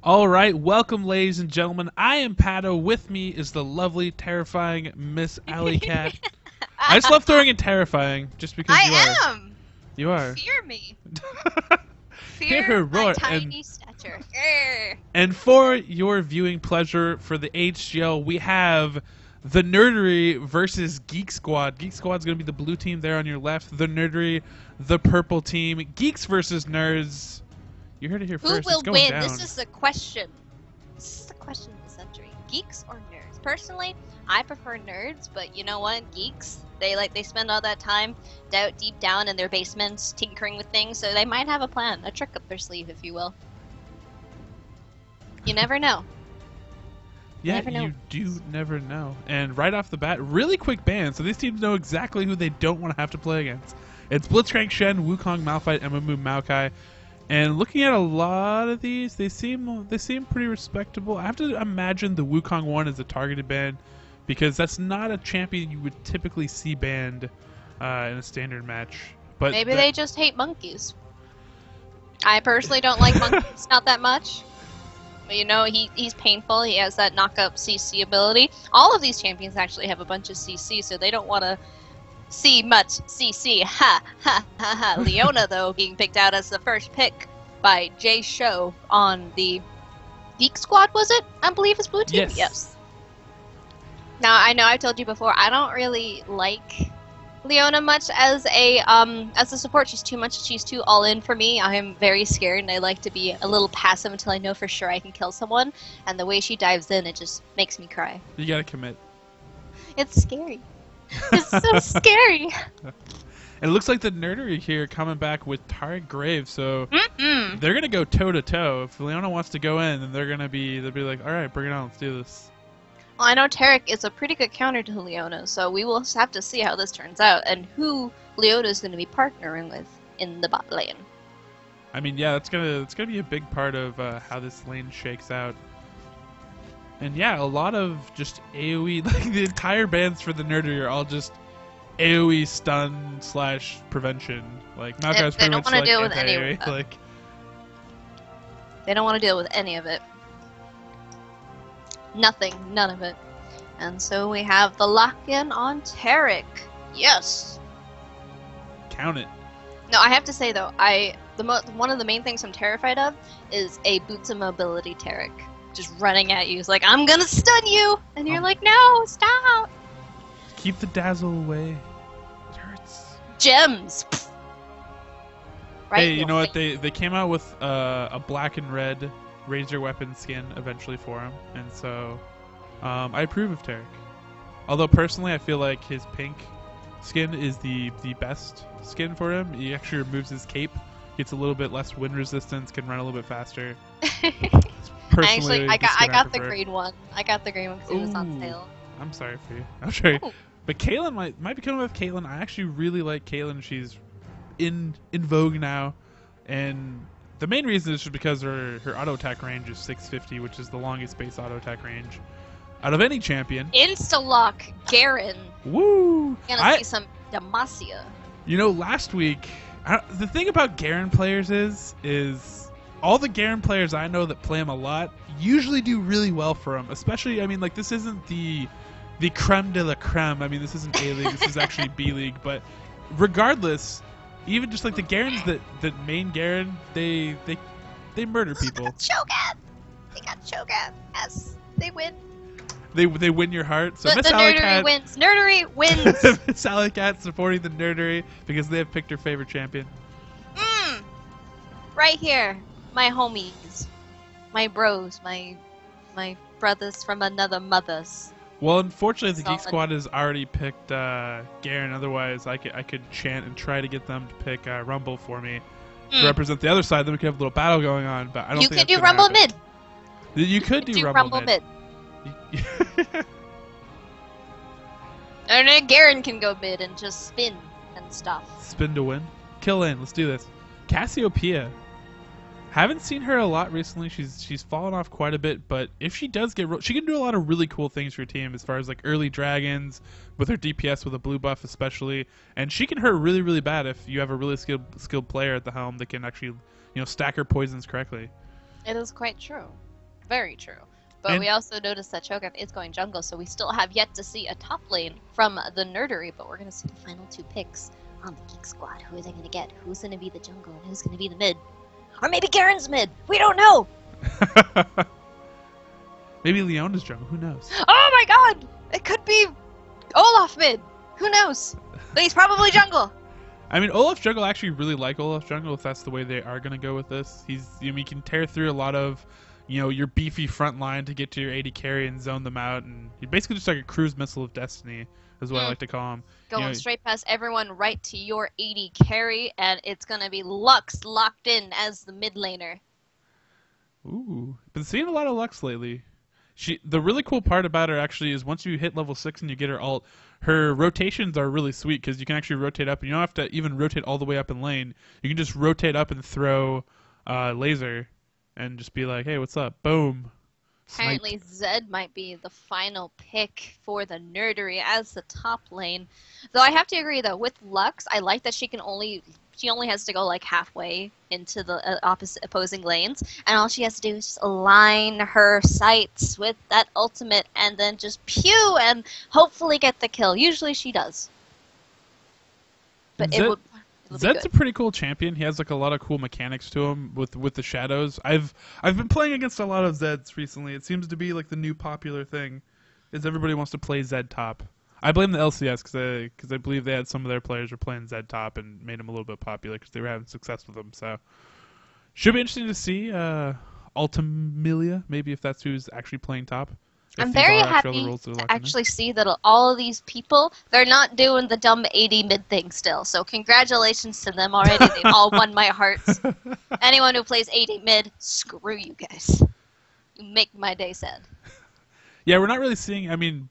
All right, welcome, ladies and gentlemen. I am Paddo. With me is the lovely, terrifying Miss Alley Cat. I just love throwing in terrifying, just because you are. I am. You are. Fear me. Hear her Fear my roar, tiny stature. And for your viewing pleasure for the AHGL, we have the Nerdery versus Geek Squad. Geek Squad's going to be the blue team there on your left. The Nerdery, the purple team. Geeks versus Nerds. You heard it here first. Who will it's going win? down. This is the question. This is the question of the century. Geeks or nerds? Personally, I prefer nerds, but you know what? Geeks, they spend all that time deep down in their basements tinkering with things, so they might have a plan, a trick up their sleeve, if you will. You never know. Yeah, you do never know. And right off the bat, really quick ban, so these teams know exactly who they don't want to have to play against. It's Blitzcrank Shen, Wukong Malphite, Mmu Maokai. And looking at a lot of these, they seem pretty respectable. I have to imagine the Wukong one is a targeted ban, because that's not a champion you would typically see banned in a standard match. But maybe they just hate monkeys. I personally don't like monkeys, not that much. But you know, he's painful. He has that knock-up CC ability. All of these champions actually have a bunch of CC, so they don't want to see much CC. Ha ha ha ha. Leona, though, being picked out as the first pick by Jay Show on the Geek Squad, was it? I believe it's blue team. Yes. Now I know I've told you before, I don't really like Leona much as a support. She's too much. She's too all in for me. I am very scared, and I like to be a little passive until I know for sure I can kill someone. And the way she dives in, it just makes me cry. You gotta commit. It's scary. It's so scary. And it looks like the Nerdery here coming back with Tarek Graves, so they're gonna go toe to toe. If Leona wants to go in, then they'll be like, all right, bring it on, let's do this. Well, I know Tarek is a pretty good counter to Leona, so we will have to see how this turns out and who Leona is going to be partnering with in the bot lane. I mean, yeah, that's gonna be a big part of how this lane shakes out. And yeah, a lot of just AoE, like the entire bans for the Nerdery are all just AoE stun / prevention. Like Maokai's pretty much like anti-AoE. Like they don't want to deal with any of it. Nothing, none of it. And so we have the lock-in on Tarek. Yes. Count it. No, I have to say though, one of the main things I'm terrified of is a boots of mobility Tarek. Just running at you. It's like, I'm gonna stun you! And you're like, no, stop! Keep the dazzle away. It hurts. Gems! Right? Hey, you know what? They came out with a black and red Raise Your Weapon skin eventually for him. And so I approve of Tarek. Although personally I feel like his pink skin is the best skin for him. He actually removes his cape. Gets a little bit less wind resistance, can run a little bit faster. Actually, I got the green one. I got the green one because it was on sale. I'm sorry for you. I'm sorry. Ooh. But Caitlyn might be coming with Caitlyn. I actually really like Caitlyn. She's in vogue now, and the main reason is just because her auto attack range is 650, which is the longest base auto attack range out of any champion. Insta-lock Garen. Woo! You're gonna see some Demacia. You know, last week, the thing about Garen players is all the Garen players I know that play him a lot usually do really well for him. Especially, I mean, like, this isn't the creme de la creme. I mean, this isn't A-League, this is actually B-League. But regardless, even just like the Garens that main Garen, they murder people. Shogun! They got Shogun. Yes, they win. They win your heart. So the Nerdery wins. Nerdery wins. MsAlleyCat supporting the Nerdery because they have picked her favorite champion. Right here, my homies, my bros, my brothers from another mothers. Well, unfortunately, the Geek Squad has already picked Garen. Otherwise, I could chant and try to get them to pick Rumble for me to represent the other side. Then we could have a little battle going on. But I don't think you could do Rumble mid. You could do Rumble mid. And then Garen can go mid and just spin and stuff. Spin to win. Kill in. Let's do this. Cassiopeia. Haven't seen her a lot recently. She's fallen off quite a bit, but if she does she can do a lot of really cool things for your team as far as like early dragons with her DPS with a blue buff especially, and she can hurt really, really bad if you have a really skilled player at the helm that can actually, you know, stack her poisons correctly. It is quite true. Very true. But we also noticed that Cho'Gath is going jungle, so we still have yet to see a top lane from the Nerdery, but we're going to see the final 2 picks on the Geek Squad. Who are they going to get? Who's going to be the jungle and who's going to be the mid? Or maybe Garen's mid! We don't know! Maybe Leona's jungle, who knows? Oh my god! It could be Olaf mid! Who knows? But he's probably jungle! I mean, Olaf jungle, I actually really like Olaf jungle if that's the way they are going to go with this. He can tear through a lot of, your beefy front line to get to your AD carry and zone them out, and he's basically just like a cruise missile of destiny, is what I like to call him. Going straight past everyone right to your AD carry, and it's going to be Lux locked in as the mid laner. Ooh, been seeing a lot of Lux lately. The really cool part about her actually is once you hit level 6 and you get her ult, her rotations are really sweet because you can actually rotate up. And you don't have to even rotate all the way up in lane. You can just rotate up and throw laser and just be like, hey, what's up? Boom. Apparently Zed might be the final pick for the Nerdery as the top lane. Though I have to agree, though, with Lux, I like that she only has to go like halfway into the opposing lanes, and all she has to do is just align her sights with that ultimate and then just pew and hopefully get the kill. Usually she does. But Zed's a pretty cool champion. He has like a lot of cool mechanics to him with the shadows. I've been playing against a lot of Zeds recently. It seems to be like the new popular thing, is everybody wants to play Zed top. I blame the LCS because I believe they had some of their players were playing Zed top and made them a little bit popular because they were having success with them. So should be interesting to see Ultimelia, maybe if that's who's actually playing top. I'm very happy to actually see that all of these people, they're not doing the dumb 80 mid thing still. So congratulations to them already. They've all won my hearts. Anyone who plays 80 mid, screw you guys. You make my day sad. Yeah, we're not really seeing, I mean,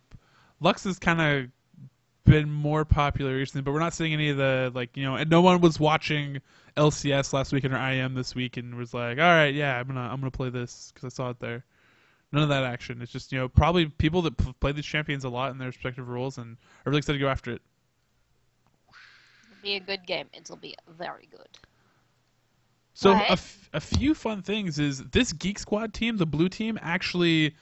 Lux has kind of been more popular recently, but we're not seeing any of the, and no one was watching LCS last weekend or IM this week and was like, all right, yeah, I'm gonna play this because I saw it there. None of that action. It's just, probably people that play these champions a lot in their respective roles and are really excited to go after it. It'll be a good game. It'll be very good. So a few fun things is this Geek Squad team, the blue team, actually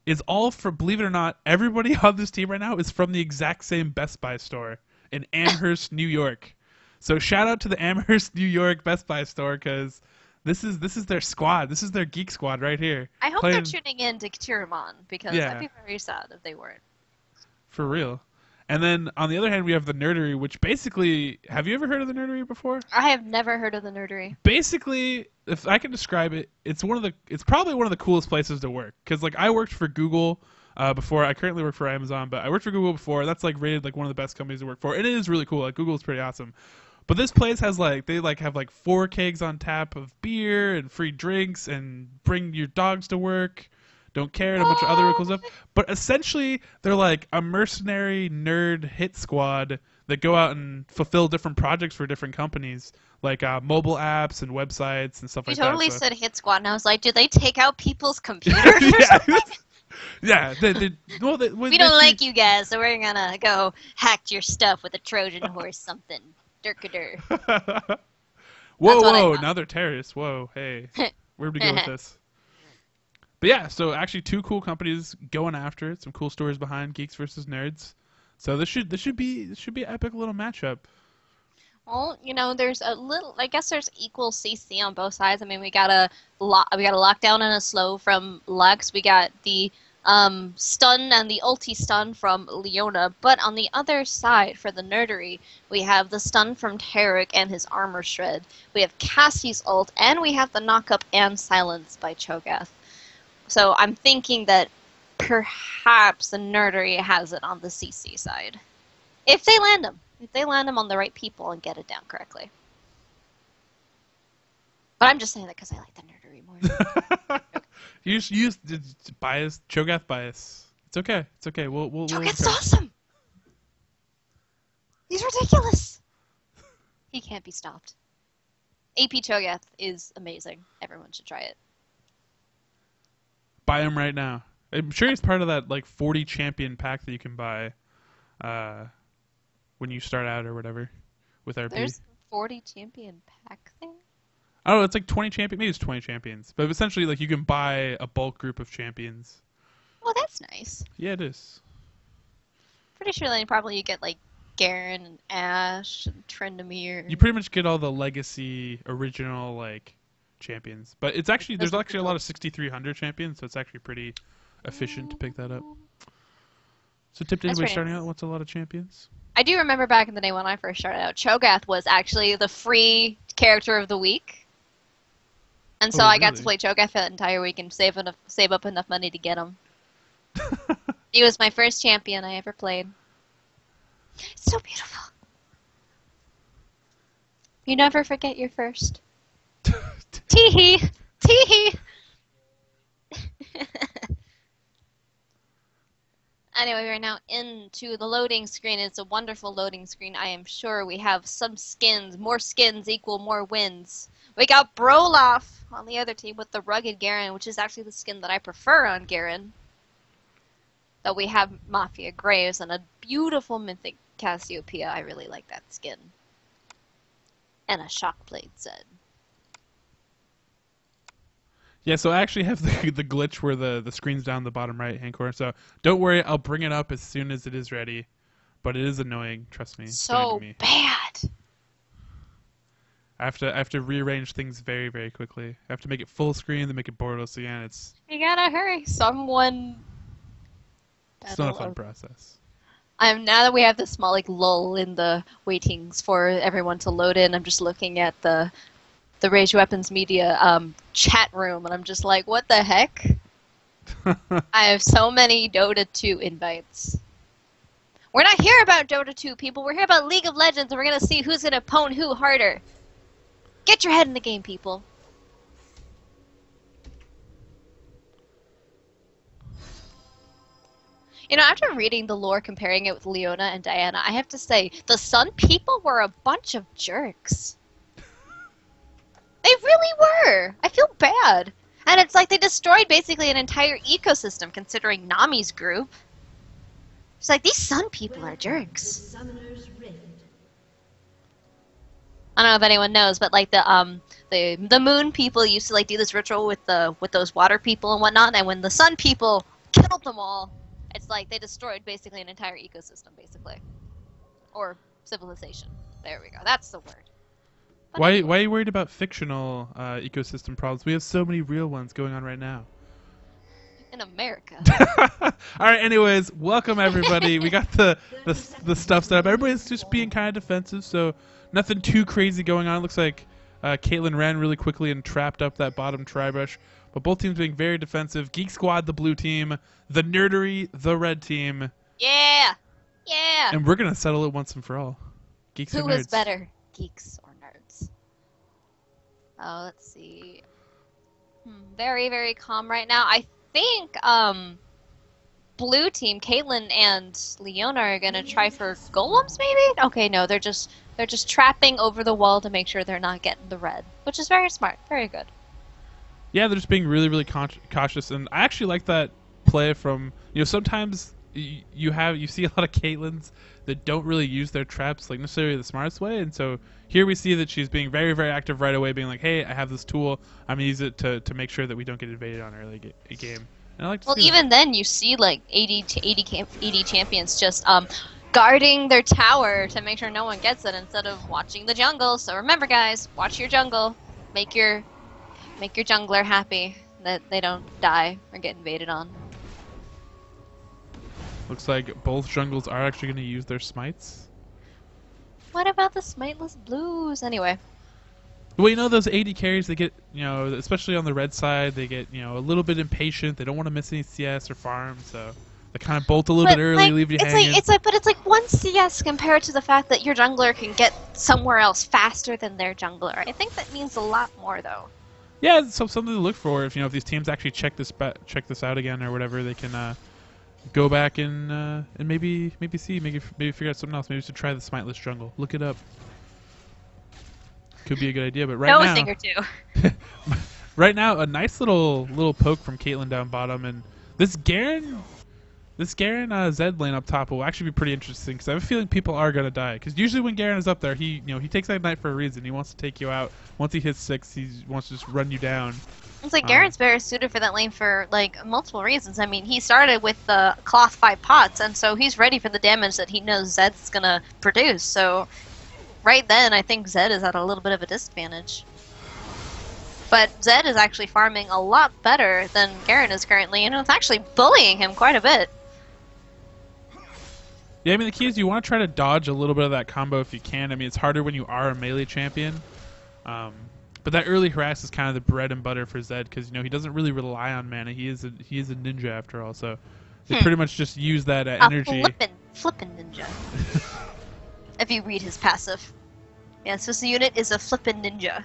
is all for, believe it or not, everybody on this team right now is from the exact same Best Buy store in Amherst, New York. So shout out to the Amherst, New York Best Buy store because this is their squad. This is their Geek Squad right here. I hope they're tuning in to cheer them on because I'd be very sad if they weren't. For real. And then on the other hand, we have the Nerdery, which basically, have you ever heard of the Nerdery before? I have never heard of the Nerdery. Basically, if I can describe it, it's probably one of the coolest places to work because I worked for Google before. I currently work for Amazon, but I worked for Google before. That's rated one of the best companies to work for, and it is really cool. Google is pretty awesome. But this place has they have 4 kegs on tap of beer and free drinks and bring your dogs to work. Don't care, and a bunch of other cool stuff. But essentially, they're like a mercenary nerd hit squad that go out and fulfill different projects for different companies, like mobile apps and websites and stuff like that. You totally said hit squad, and I was like, do they take out people's computers? Yeah. We don't like you guys, so we're gonna go hack your stuff with a Trojan horse something. Durkadur. Whoa, now they're terrorists. Whoa, hey. Where would we go with this? But yeah, so actually 2 cool companies going after it. Some cool stories behind Geeks versus Nerds. So this should be an epic little matchup. Well, there's a little. I guess there's equal CC on both sides. I mean, we got a lockdown and a slow from Lux. We got the stun and the ulti stun from Leona. But on the other side, for the Nerdery, we have the stun from Tarek and his armor shred. We have Cassie's ult, and we have the knockup and silence by Cho'Gath. So I'm thinking that perhaps the Nerdery has it on the CC side. If they land them. If they land them on the right people and get it down correctly. But I'm just saying that because I like the Nerdery more. Use bias, Cho'Gath bias. It's okay. It's okay. We'll Cho'Gath's awesome! He's ridiculous! He can't be stopped. AP Cho'Gath is amazing. Everyone should try it. Buy him right now. I'm sure he's part of that 40 champion pack that you can buy when you start out or whatever with RP. There's a 40 champion pack thing? Oh, it's like 20 champions. Maybe it's 20 champions, but essentially, like you can buy a bulk group of champions. Oh, that's nice. Yeah, it is. Pretty sure then probably you get like Garen and Ashe and Tryndamere. You pretty much get all the legacy original like champions, but it's actually there's actually a lot of 6,300 champions, so it's actually pretty efficient to pick that up. So tip to anybody starting out what's a lot of champions? I do remember back in the day when I first started out, Cho'Gath was actually the free character of the week. And so I got to play Cho'Gath that entire week and save up enough money to get him. He was my first champion I ever played. It's so beautiful. You never forget your first. Tee-hee! Tee-hee! Anyway, we're now into the loading screen. It's a wonderful loading screen. I am sure we have some skins. More skins equal more wins. We got Broloff on the other team with the rugged Garen, which is actually the skin that I prefer on Garen. Though we have Mafia Graves and a beautiful mythic Cassiopeia. I really like that skin. And a Shockblade Zed. Yeah, so I actually have the glitch where the screen's down the bottom right-hand corner. So don't worry, I'll bring it up as soon as it is ready. But it is annoying, trust me. So bad. I have to rearrange things very, very quickly. I have to make it full screen, then make it borderless again. You gotta hurry. It's not a fun process. Now that we have this small lull in the waitings for everyone to load in, I'm just looking at the RaiseYourWeaponMedia chat room, and I'm just like, what the heck? I have so many Dota 2 invites. We're not here about Dota 2, people. We're here about League of Legends, and we're going to see who's going to pwn who harder. Get your head in the game, people. You know, after reading the lore comparing it with Leona and Diana, I have to say, the Sun people were a bunch of jerks. They really were. I feel bad. And it's like they destroyed basically an entire ecosystem considering Nami's group. It's like, these Sun people are jerks. I don't know if anyone knows, but like the Moon people used to like do this ritual with those water people and whatnot, and when the Sun people killed them all, it's like they destroyed basically an entire ecosystem, basically. Or civilization. There we go. That's the word. Why are you worried about fictional ecosystem problems? We have so many real ones going on right now. In America. All right. Anyways, welcome everybody. We got the stuff set up. Everybody's just being kind of defensive, so nothing too crazy going on. It looks like Caitlyn ran really quickly and trapped up that bottom tri-brush. But both teams being very defensive. Geek Squad, the blue team. The Nerdery, the red team. Yeah. Yeah. And we're gonna settle it once and for all. Geeks or nerds. Who is better, geeks or nerds? Oh, let's see. Very, very calm right now. I think blue team, Caitlyn and Leona are gonna try for golems, maybe? Okay, no, they're just trapping over the wall to make sure they're not getting the red, which is very smart, very good. Yeah, they're just being really, really cautious, and I actually like that play from, you know, sometimes you see a lot of Caitlyns that don't really use their traps like necessarily the smartest way, and so here we see that she's being very, very active right away, being like, hey, I have this tool, I'm gonna use it to make sure that we don't get invaded on early game. And I like to see even then you see like 80 champions just guarding their tower to make sure no one gets it instead of watching the jungle. So remember, guys, watch your jungle. Make your jungler happy that they don't die or get invaded on. Looks like both jungles are actually going to use their smites. What about the smiteless blues? Anyway. Well, you know, those AD carries, they get, you know, especially on the red side, they get, you know, a little bit impatient. They don't want to miss any CS or farm, so they kind of bolt a little bit early, leave you hanging. It's like one CS compared to the fact that your jungler can get somewhere else faster than their jungler. I think that means a lot more, though. Yeah, so something to look for. If, you know, if these teams actually check this out again or whatever, they can go back and maybe figure out something else. Maybe we should try the smiteless jungle. Look it up. Could be a good idea, but right now, a thing or two. Right now, a nice little poke from Caitlyn down bottom, and this Garen This Garen Zed lane up top will actually be pretty interesting because I have a feeling people are gonna die. Because usually when Garen is up there, he takes that knight for a reason. He wants to take you out. Once he hits 6, he wants to just run you down. It's like Garen's very suited for that lane for like multiple reasons. I mean, he started with the cloth 5 pots, and so he's ready for the damage that he knows Zed's gonna produce. So right then, I think Zed is at a little bit of a disadvantage. But Zed is actually farming a lot better than Garen is currently, and it's actually bullying him quite a bit. Yeah, I mean, the key is you want to try to dodge a little bit of that combo if you can. I mean, it's harder when you are a melee champion. But that early harass is kind of the bread and butter for Zed because, he doesn't really rely on mana. He is a ninja after all, so they pretty much just use that energy. Flippin' ninja. If you read his passive. Yeah, so the unit is a flippin' ninja,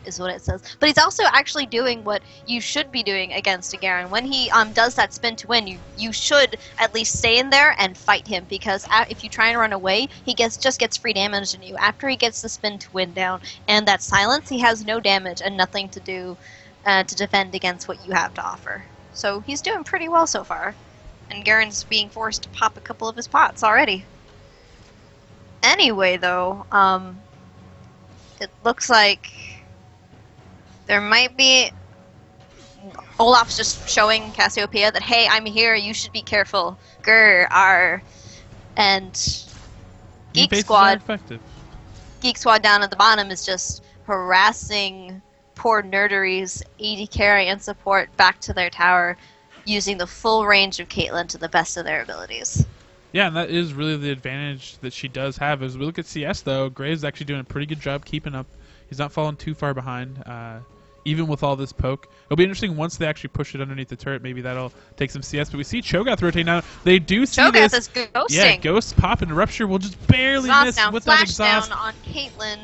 is what it says. But he's also actually doing what you should be doing against a Garen. When he does that spin to win, you should at least stay in there and fight him, because if you try and run away, he just gets free damage on you. After he gets the spin to win down and that silence, he has no damage and nothing to do to defend against what you have to offer. So he's doing pretty well so far. And Garen's being forced to pop a couple of his pots already. Anyway, though, it looks like there might be... Olaf's just showing Cassiopeia that, hey, I'm here, you should be careful. Grr, R. And Geek Squad down at the bottom is just harassing poor Nerdery's AD carry and support back to their tower, using the full range of Caitlyn to the best of their abilities. Yeah, and that is really the advantage that she does have. As we look at CS, though, Graves actually doing a pretty good job keeping up. He's not falling too far behind, even with all this poke. It'll be interesting once they actually push it underneath the turret. Maybe that'll take some CS. But we see Cho'Gath rotating now. They do see Cho'Gath this. Is ghosting. Yeah, Ghost pop and Rupture will just barely miss down, with that exhaust. Down on Caitlyn.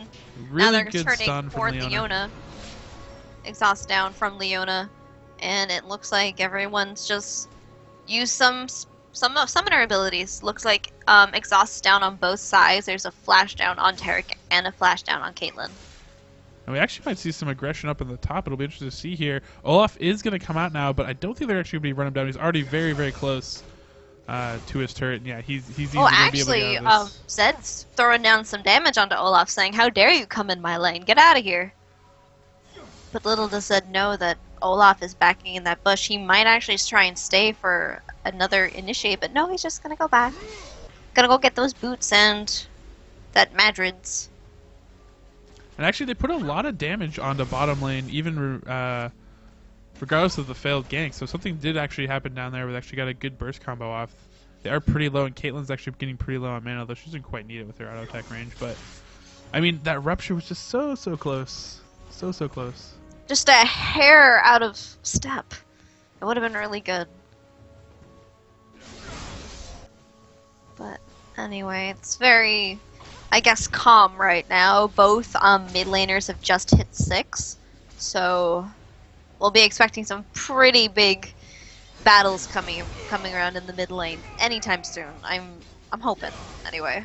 Really now they're good turning stun from Leona. Exhaust down from Leona. And it looks like everyone's just used some summoner abilities. Looks like exhaust down on both sides. There's a flash down on Taric and a flash down on Caitlyn. And we actually might see some aggression up in the top. It'll be interesting to see here. Olaf is going to come out now, but I don't think they're actually going to run him down. He's already very, very close to his turret. And yeah, he's easily going to be able to get out of this. Zed's throwing down some damage onto Olaf, saying, how dare you come in my lane? Get out of here. But little does Zed know that Olaf is backing in that bush. He might actually try and stay for another initiate, but no, he's just going to go back. Gonna go get those boots and that Madrid's. And actually, they put a lot of damage onto bottom lane, even regardless of the failed gank. So something did actually happen down there. We actually got a good burst combo off. They are pretty low, and Caitlyn's actually getting pretty low on mana, although she doesn't quite need it with her auto attack range. But I mean, that Rupture was just so close, so close. Just a hair out of step. It would have been really good. But anyway, it's very, I guess, calm right now. Both mid laners have just hit 6, so we'll be expecting some pretty big battles coming around in the mid lane anytime soon. I'm hoping, anyway.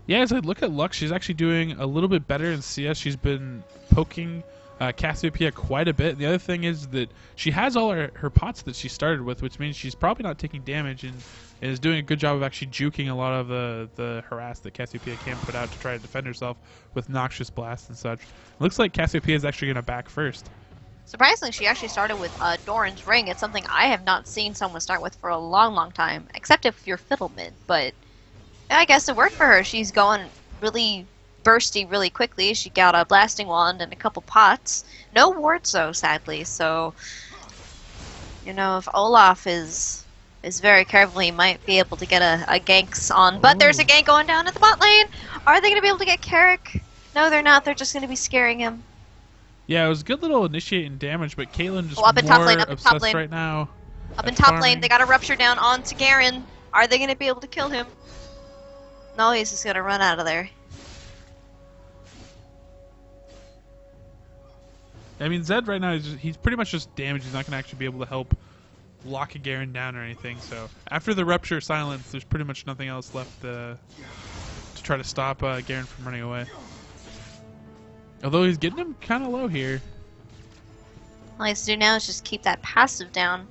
Yeah, as I look at Lux, she's actually doing a little bit better in CS. She's been poking Cassiopeia quite a bit. And the other thing is that she has all her pots that she started with, which means she's probably not taking damage and is doing a good job of actually juking a lot of the harass that Cassiopeia can put out to try to defend herself with Noxious Blast and such. It looks like Cassiopeia is actually going to back first. Surprisingly, she actually started with Doran's Ring. It's something I have not seen someone start with for a long time, except if you're Fiddle mid, but I guess it worked for her. She's going really bursty really quickly. She got a Blasting Wand and a couple pots. No wards though, sadly, so you know, if Olaf is very careful, he might be able to get a ganks on. But there's a gank going down at the bot lane. Are they going to be able to get Carrick? No, they're not. They're just going to be scaring him. Yeah, it was a good little initiating damage, but Caitlyn just up in top lane, obsessed right now. Up in top lane, they got a Rupture down onto Garen. Are they going to be able to kill him? No, he's just going to run out of there. I mean, Zed right now, he's pretty much just damaged. He's not going to actually be able to help lock a Garen down or anything. So after the Rupture silence, there's pretty much nothing else left to try to stop Garen from running away. Although he's getting him kind of low here. All he has to do now is just keep that passive down.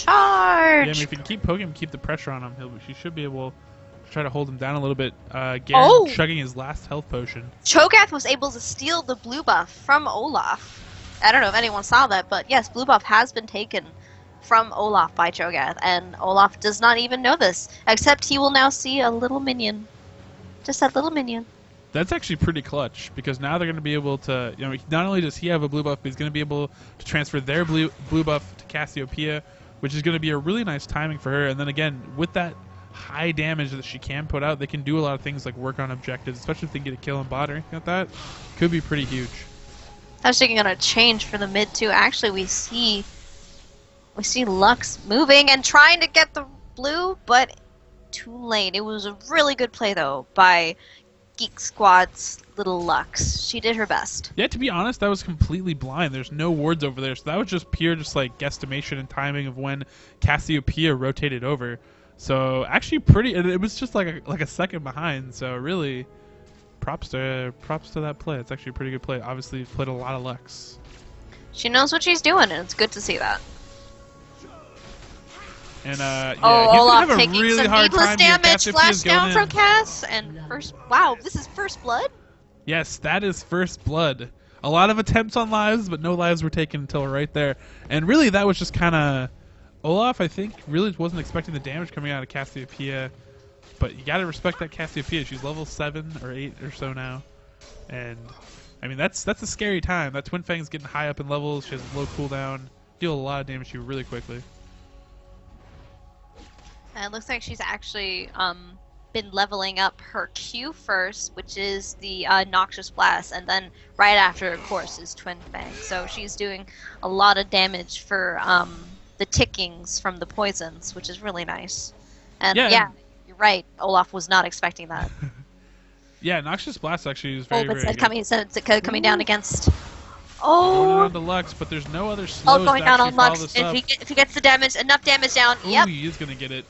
charge! Yeah, I mean, if you can keep poking him, keep the pressure on him, she should be able to try to hold him down a little bit. Garen chugging his last health potion. Cho'Gath was able to steal the blue buff from Olaf. I don't know if anyone saw that, but yes, blue buff has been taken from Olaf by Cho'Gath, and Olaf does not even know this, except he will now see a little minion. Just that little minion. That's actually pretty clutch, because now they're going to be able to, you know, not only does he have a blue buff, but he's going to be able to transfer their blue buff to Cassiopeia, which is going to be a really nice timing for her. And then again, with that high damage that she can put out, they can do a lot of things like work on objectives, especially if they get a kill on bot or anything like that. Could be pretty huge. That's actually going to change for the mid too. Actually, we see Lux moving and trying to get the blue, but too late. It was a really good play though by Geek Squad's little Lux. She did her best. Yeah, to be honest, that was completely blind. There's no wards over there, so that was just pure like guesstimation and timing of when Cassiopeia rotated over. So actually pretty, it was just like a second behind, so really props to that play. It's actually a pretty good play. Obviously played a lot of Lux. She knows what she's doing, and it's good to see that. And yeah, Olaf he's taking really some hard needless time damage, here. flash down in. from Cass, and wow, this is first blood? Yes, that is first blood. A lot of attempts on lives, but no lives were taken until right there. And really, that was just kind of Olaf, I think, really wasn't expecting the damage coming out of Cassiopeia. But you got to respect that Cassiopeia. She's level 7 or 8 or so now. And, I mean, that's a scary time. That Twin Fang's getting high up in levels. She has low cooldown. Deal a lot of damage to you really quickly. And it looks like she's actually been leveling up her Q first, which is the Noxious Blast, and then right after, of course, is Twin Fang. So she's doing a lot of damage for the tickings from the poisons, which is really nice. And yeah, you're right. Olaf was not expecting that. Yeah, Noxious Blast actually is very, very good. Coming down against... Going on to Lux, but there's no other slows going to down actually on Lux. follow this If he gets the damage, enough damage down, Ooh, he is going to get it.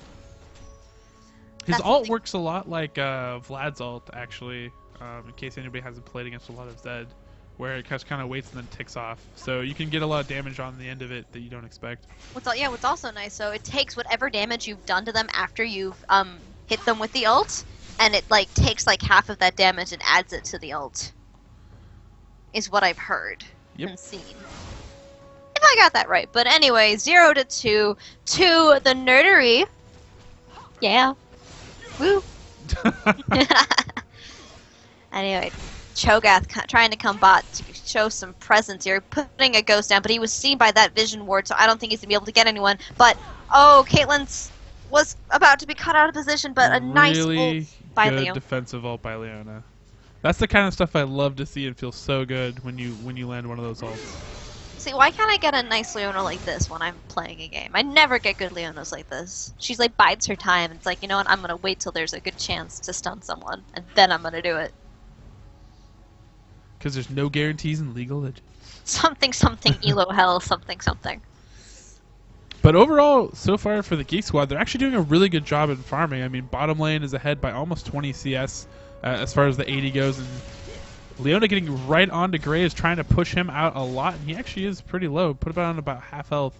His ult works a lot like Vlad's ult, actually, in case anybody hasn't played against a lot of Zed, where it just kind of waits and then ticks off. So you can get a lot of damage on the end of it that you don't expect. What's also nice, so it takes whatever damage you've done to them after you've hit them with the ult, and it like takes like half of that damage and adds it to the ult. Is what I've heard and seen. If I got that right. But anyway, 0-2 to the Nerdery. Yeah. Woo. Anyway, Cho'Gath trying to come bot to show some presence here, putting a ghost down, but he was seen by that vision ward, so I don't think he's going to be able to get anyone. But, oh, Caitlyn was about to be cut out of position, but a nice ult by Leona. Really defensive ult by Leona. That's the kind of stuff I love to see and feel so good when you land one of those ults. See, why can't I get a nice Leona like this when I'm playing a game? I never get good Leonas like this. She's like bides her time. It's like, you know what, I'm going to wait till there's a good chance to stun someone, and then I'm going to do it. Because there's no guarantees in League of Legends. Something, elo hell, something. But overall, so far for the Geek Squad, they're actually doing a really good job in farming. I mean, bottom lane is ahead by almost 20 CS as far as the 80 goes, and Leona getting right onto Gray is trying to push him out a lot, and he actually is pretty low. Put him on about half health.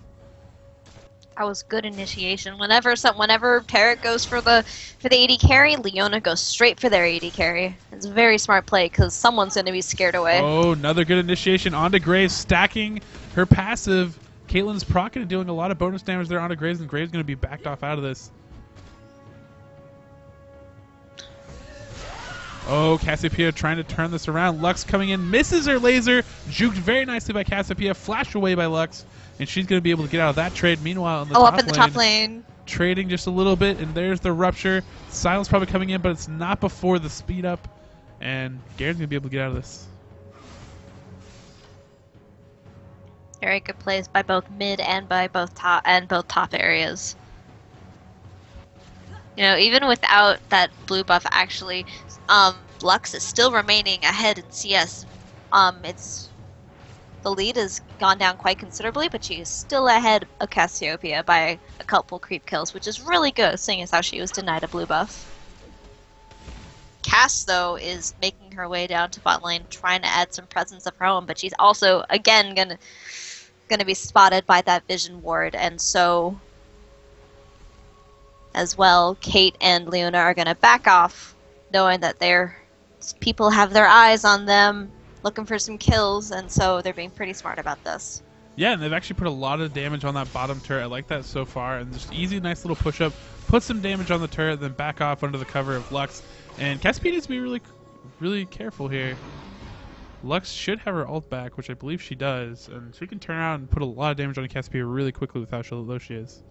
That was good initiation. Whenever Parrot goes for the AD carry, Leona goes straight for their AD carry. It's a very smart play because someone's going to be scared away. Oh, another good initiation onto Graves, stacking her passive. Caitlyn's proccing and doing a lot of bonus damage there onto Graves, and Graves going to be backed off out of this. Oh, Cassiopeia trying to turn this around. Lux coming in, misses her laser, juked very nicely by Cassiopeia, flashed away by Lux, and she's going to be able to get out of that trade. Meanwhile, up in the top lane, trading just a little bit, and there's the rupture. Silence probably coming in, but it's not before the speed up, and Garen's going to be able to get out of this. Very good plays by both mid and by both top areas. You know, even without that blue buff, actually, Lux is still remaining ahead in CS. The lead has gone down quite considerably, but she is still ahead of Cassiopeia by a couple creep kills, which is really good, seeing as how she was denied a blue buff. Cass, though, is making her way down to bot lane, trying to add some presence of her own, but she's also, again, gonna be spotted by that vision ward, and so as well. Kate and Leona are going to back off, knowing that their people have their eyes on them, looking for some kills, and so they're being pretty smart about this. Yeah, and they've actually put a lot of damage on that bottom turret. I like that so far. And just easy, nice little push-up. Put some damage on the turret, then back off under the cover of Lux. And Cassiopeia needs to be really, really careful here. Lux should have her ult back, which I believe she does. And she can turn around and put a lot of damage on Cassiopeia really quickly with how low she is.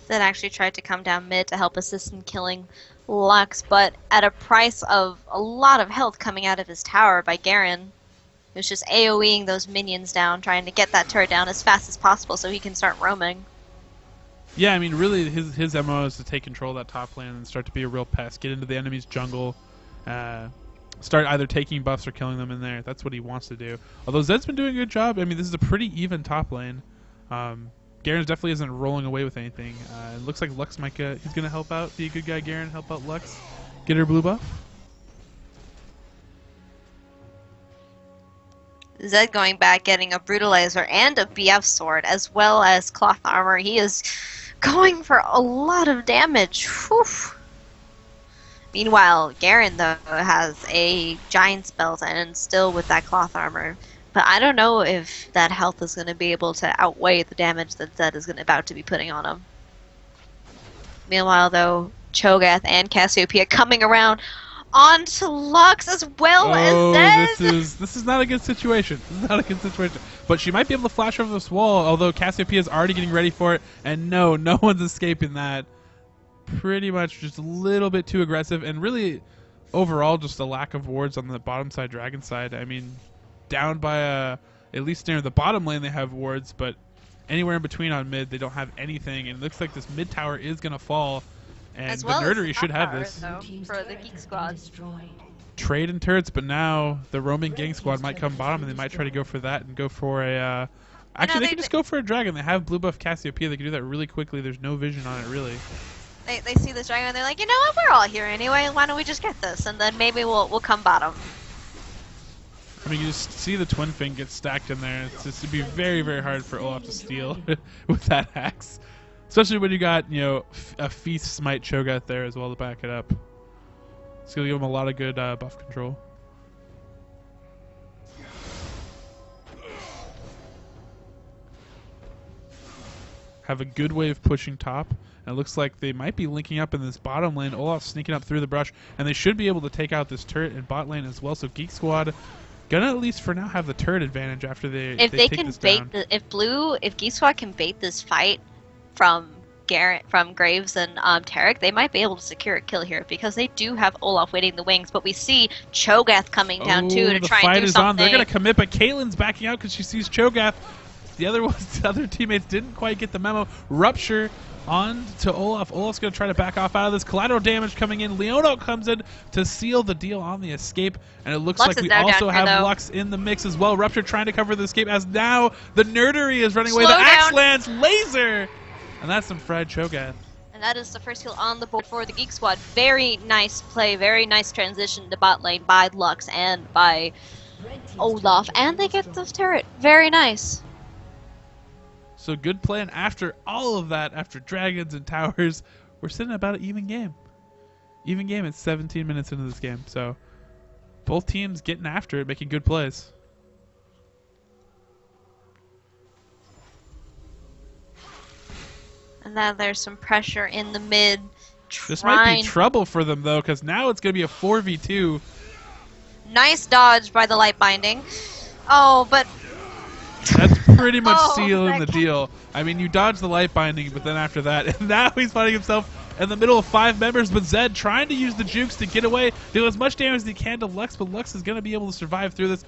Zed actually tried to come down mid to help assist in killing Lux, but at a price of a lot of health coming out of his tower by Garen, who's just AoEing those minions down, trying to get that turret down as fast as possible so he can start roaming. Yeah, I mean, really, his MO is to take control of that top lane and start to be a real pest. Get into the enemy's jungle, start either taking buffs or killing them in there. That's what he wants to do. Although Zed's been doing a good job. I mean, this is a pretty even top lane. Garen definitely isn't rolling away with anything. It looks like Lux might get... He's going to help out, be a good guy, Garen, help out Lux. Get her blue buff. Zed going back, getting a Brutalizer and a BF sword, as well as cloth armor. He is going for a lot of damage. Whew. Meanwhile, Garen, though, has a Giant's belt and still with that cloth armor. But I don't know if that health is going to be able to outweigh the damage that Zed is about to be putting on him. Meanwhile, though, Cho'Gath and Cassiopeia coming around onto Lux as well as Zed. This is not a good situation. This is not a good situation. But she might be able to flash over this wall, although Cassiopeia is already getting ready for it. And no one's escaping that. Pretty much just a little bit too aggressive. And really, overall, just a lack of wards on the bottom side, Dragon side. I mean... down by at least near the bottom lane they have wards, but anywhere in between on mid they don't have anything, and it looks like this mid tower is going to fall, and as well the Nerdery should have this. Though, for the Geek Squad. Trade and turrets, but now the roaming gang squad might come bottom, and they might try to go for that and go for a... actually, they can just go for a dragon. They have blue buff Cassiopeia. They can do that really quickly. There's no vision on it, really. They see this dragon and they're like, you know what, we're all here anyway, why don't we just get this, and then maybe we'll come bottom. I mean, you just see the Twin Fin get stacked in there. It'd be very, very hard for Olaf to steal with that axe. Especially when you got, you know, a Feast Smite Cho'Gath there as well to back it up. It's going to give him a lot of good buff control. Have a good way of pushing top. And it looks like they might be linking up in this bottom lane. Olaf's sneaking up through the brush. And they should be able to take out this turret in bot lane as well. So Geek Squad... gonna at least for now have the turret advantage after they take can this bait down. If Geek Squad can bait this fight from Graves and Tarek, they might be able to secure a kill here because they do have Olaf waiting the wings. But we see Cho'Gath coming down too to try and do something. The fight is on. They're gonna commit, but Caitlyn's backing out because she sees Cho'Gath. The other teammates didn't quite get the memo. Rupture on to Olaf. Olaf's going to try to back off out of this. Collateral damage coming in. Leona comes in to seal the deal on the escape. And it looks Lux like we also have Lux in the mix as well. Rupture trying to cover the escape as now the Nerdery is running away. The axe lands laser! And that's some fried Cho'Gath. And that is the first kill on the board for the Geek Squad. Very nice play. Very nice transition to bot lane by Lux and by Olaf. And they get this turret. Very nice. So good play, and after all of that, after dragons and towers, we're sitting at about an even game. Even game, it's 17 minutes into this game. So both teams getting after it, making good plays. And then there's some pressure in the mid. This might be trouble for them, though, because now it's going to be a 4v2. Nice dodge by the light binding. Oh, but... that's pretty much sealing the deal. I mean, you dodge the light binding, but then after that, and now he's finding himself in the middle of 5 members, but Zed trying to use the jukes to get away, do as much damage as he can to Lux, but Lux is going to be able to survive through this,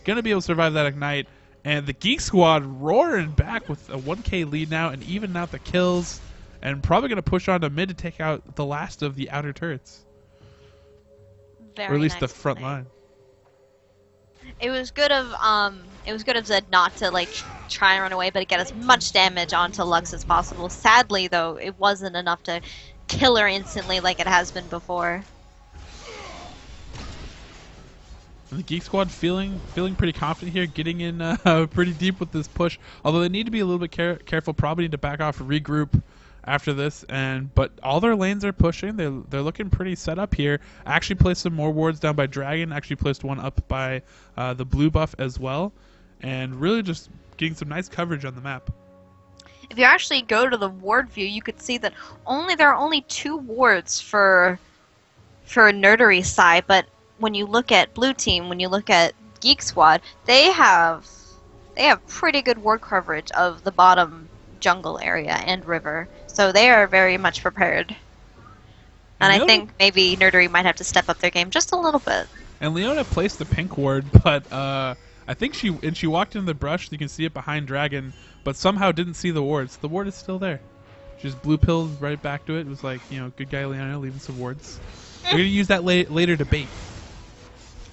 going to be able to survive that ignite, and the Geek Squad roaring back with a 1k lead now, and even out the kills, and probably going to push on to mid to take out the last of the outer turrets. Or at least the front line. It was good of Zed not to like try and run away, but get as much damage onto Lux as possible. Sadly, though, it wasn't enough to kill her instantly like it has been before. And the Geek Squad feeling pretty confident here, getting in pretty deep with this push. Although they need to be a little bit careful, probably need to back off, regroup after this. But all their lanes are pushing. They're looking pretty set up here. Actually placed some more wards down by Dragon. Actually placed one up by the blue buff as well, and really just getting some nice coverage on the map. If you actually go to the ward view, you could see that there are only 2 wards for Nerdery side, but when you look at blue team, when you look at Geek Squad, they have pretty good ward coverage of the bottom jungle area and river, so they are very much prepared. And I think maybe Nerdery might have to step up their game just a little bit. And Leona placed the pink ward, but I think she walked into the brush. You can see it behind Dragon, but somehow didn't see the wards. The ward is still there. She just blue pilled right back to it. It was like, good guy Leona leaving some wards. We're gonna use that later to bait.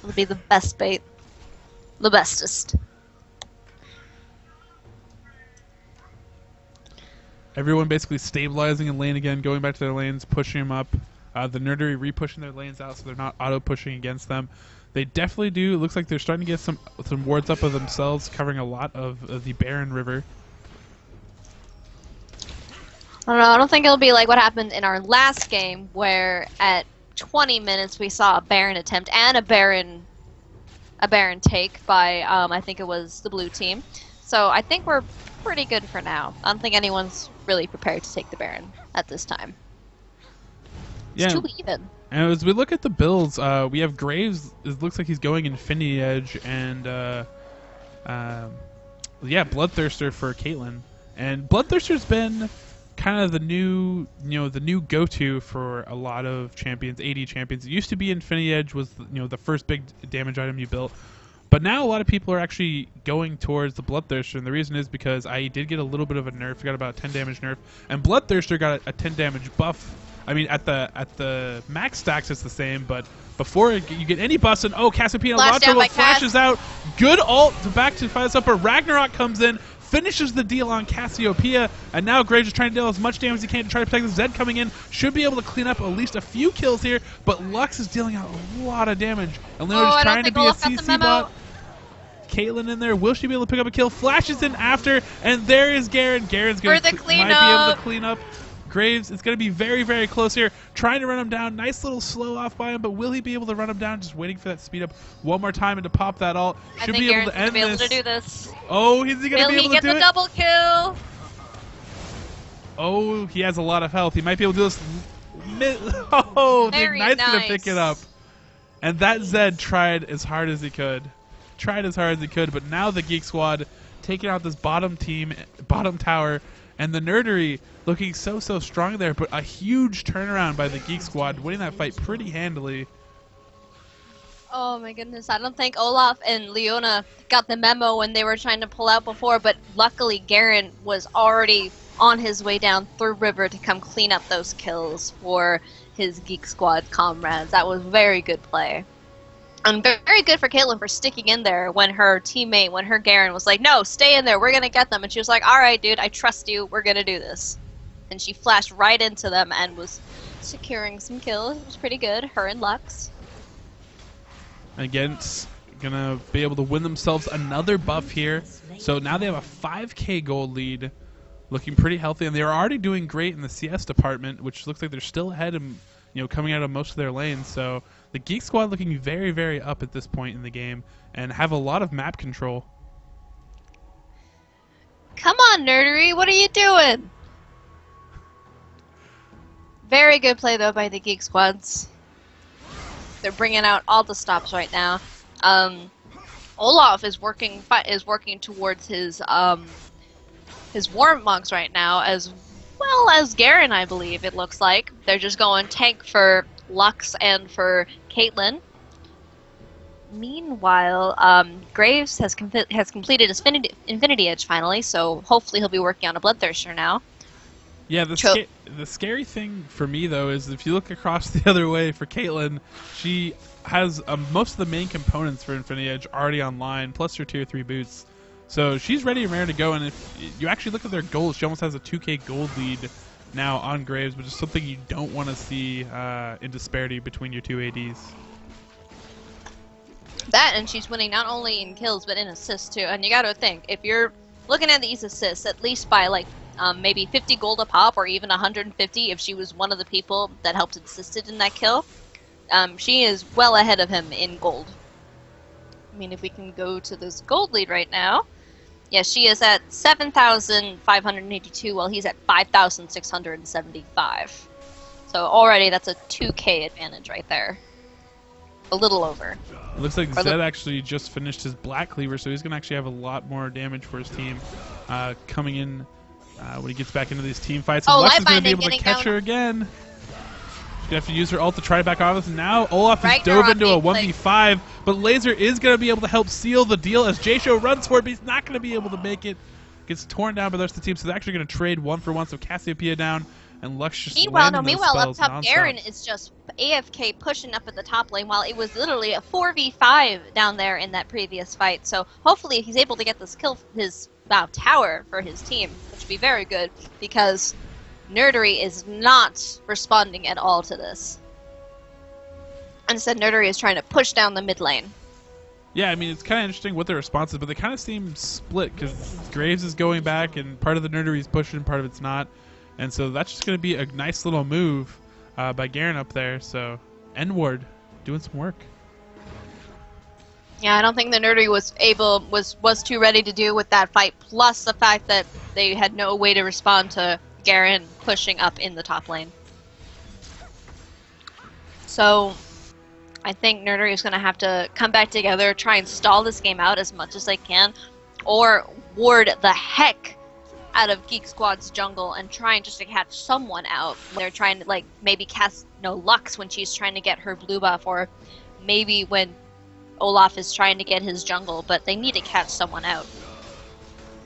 It'll be the best bait. The bestest. Everyone basically stabilizing in lane again, going back to their lanes, pushing them up. The Nerdery re-pushing their lanes out so they're not auto-pushing against them. They definitely do. It looks like they're starting to get some wards up of themselves, covering a lot of the Barren River. I don't know. I don't think it'll be like what happened in our last game, where at 20 minutes we saw a Baron attempt and a Baron take by I think it was the blue team. So I think we're pretty good for now. I don't think anyone's really prepared to take the Baron at this time. It's too even. And as we look at the builds, we have Graves. It looks like he's going Infinity Edge, and Bloodthirster for Caitlyn. And Bloodthirster's been kind of the new go-to for a lot of champions, AD champions. It used to be Infinity Edge was the first big damage item you built, but now a lot of people are actually going towards the Bloodthirster, and the reason is because IE did get a little bit of a nerf. Got about a 10 damage nerf, and Bloodthirster got a 10 damage buff. I mean, at the max stacks it's the same, but before you get any buffs, and Cassiopeia Launcher flashes out. Good ult to find this up, but Ragnarok comes in, finishes the deal on Cassiopeia, and now Graves is trying to deal as much damage as he can to try to protect the Zed coming in. Should be able to clean up at least a few kills here, but Lux is dealing out a lot of damage. And Leona's trying to be a CC bot. Caitlyn in there. Will she be able to pick up a kill? Flashes in after, and there is Garen. Garen's might be able to clean up. Graves, it's going to be very, very close here. Trying to run him down. Nice little slow off by him, but will he be able to run him down? Just waiting for that speed up one more time and to pop that ult. Should be able to end this. To do this. Oh, is he going to be able to do it? Will he get the double kill? Oh, he has a lot of health. He might be able to do this. Oh, the Ignite's going to pick it up. And that Zed tried as hard as he could. But now the Geek Squad taking out this bottom tower, and the Nerdery looking so strong there, but a huge turnaround by the Geek Squad, winning that fight pretty handily. Oh my goodness, I don't think Olaf and Leona got the memo when they were trying to pull out before, but luckily Garen was already on his way down through river to come clean up those kills for his Geek Squad comrades. That was very good play. And very good for Caitlyn for sticking in there when her Garen was like, no, stay in there, we're going to get them. And she was like, all right, dude, I trust you, we're going to do this. And she flashed right into them and was securing some kills. It was pretty good, her and Lux. Again, going to be able to win themselves another buff here. So now they have a 5k gold lead, looking pretty healthy. And they're already doing great in the CS department, which looks like they're still ahead and coming out of most of their lanes. So the Geek Squad looking very, very up at this point in the game and have a lot of map control. Come on, Nerdery, what are you doing? Very good play, though, by the Geek Squads. They're bringing out all the stops right now. Olaf is working towards his Warm Monks right now, as well as Garen, I believe, it looks like. They're just going tank for Lux and for Caitlyn. Meanwhile, Graves has completed his Infinity Edge finally, so hopefully he'll be working on a Bloodthirster now. Yeah, the scary thing for me, though, is if you look across the other way for Caitlyn, she has most of the main components for Infinity Edge already online, plus her tier 3 boots. So she's ready and ready to go, and if you actually look at their goals, she almost has a 2k gold lead now on Graves, which is something you don't want to see in disparity between your two ADs. That, and she's winning not only in kills, but in assists too. And you gotta think, if you're looking at these assists, at least by like maybe 50 gold a pop, or even 150 if she was one of the people that helped assisted in that kill, she is well ahead of him in gold. I mean, if we can go to this gold lead right now, yeah, she is at 7,582, while he's at 5,675. So already that's a 2k advantage right there. A little over. It looks like Zed actually just finished his Black Cleaver, so he's going to actually have a lot more damage for his team coming in when he gets back into these team fights. And Lux is going to be able to catch her again. She's going to have to use her ult to try to back off. And now Olaf has dove into a 1v5, but Laser is going to be able to help seal the deal as J-Show runs for it, but he's not going to be able to make it. Gets torn down by the rest of the team, so they're actually going to trade 1-for-1, so Cassiopeia down. And Lux just meanwhile, up top, Garen is just AFK pushing up at the top lane, while it was literally a 4v5 down there in that previous fight. So hopefully he's able to get this kill, his tower for his team, which would be very good, because Nerdery is not responding at all to this. Instead, Nerdery is trying to push down the mid lane. Yeah, I mean, it's kind of interesting what their response is, but they kind of seem split, because Graves is going back, and part of the Nerdery is pushing, part of it's not. And so that's just going to be a nice little move by Garen up there. So N-Ward doing some work. Yeah, I don't think the Nerdery was too ready to do with that fight. Plus the fact that they had no way to respond to Garen pushing up in the top lane. So I think Nerdery is going to have to come back together, try and stall this game out as much as they can, or ward the heck out of Geek Squad's jungle and trying just to catch someone out. They're trying to like maybe cast Lux when she's trying to get her blue buff, or maybe when Olaf is trying to get his jungle, but they need to catch someone out.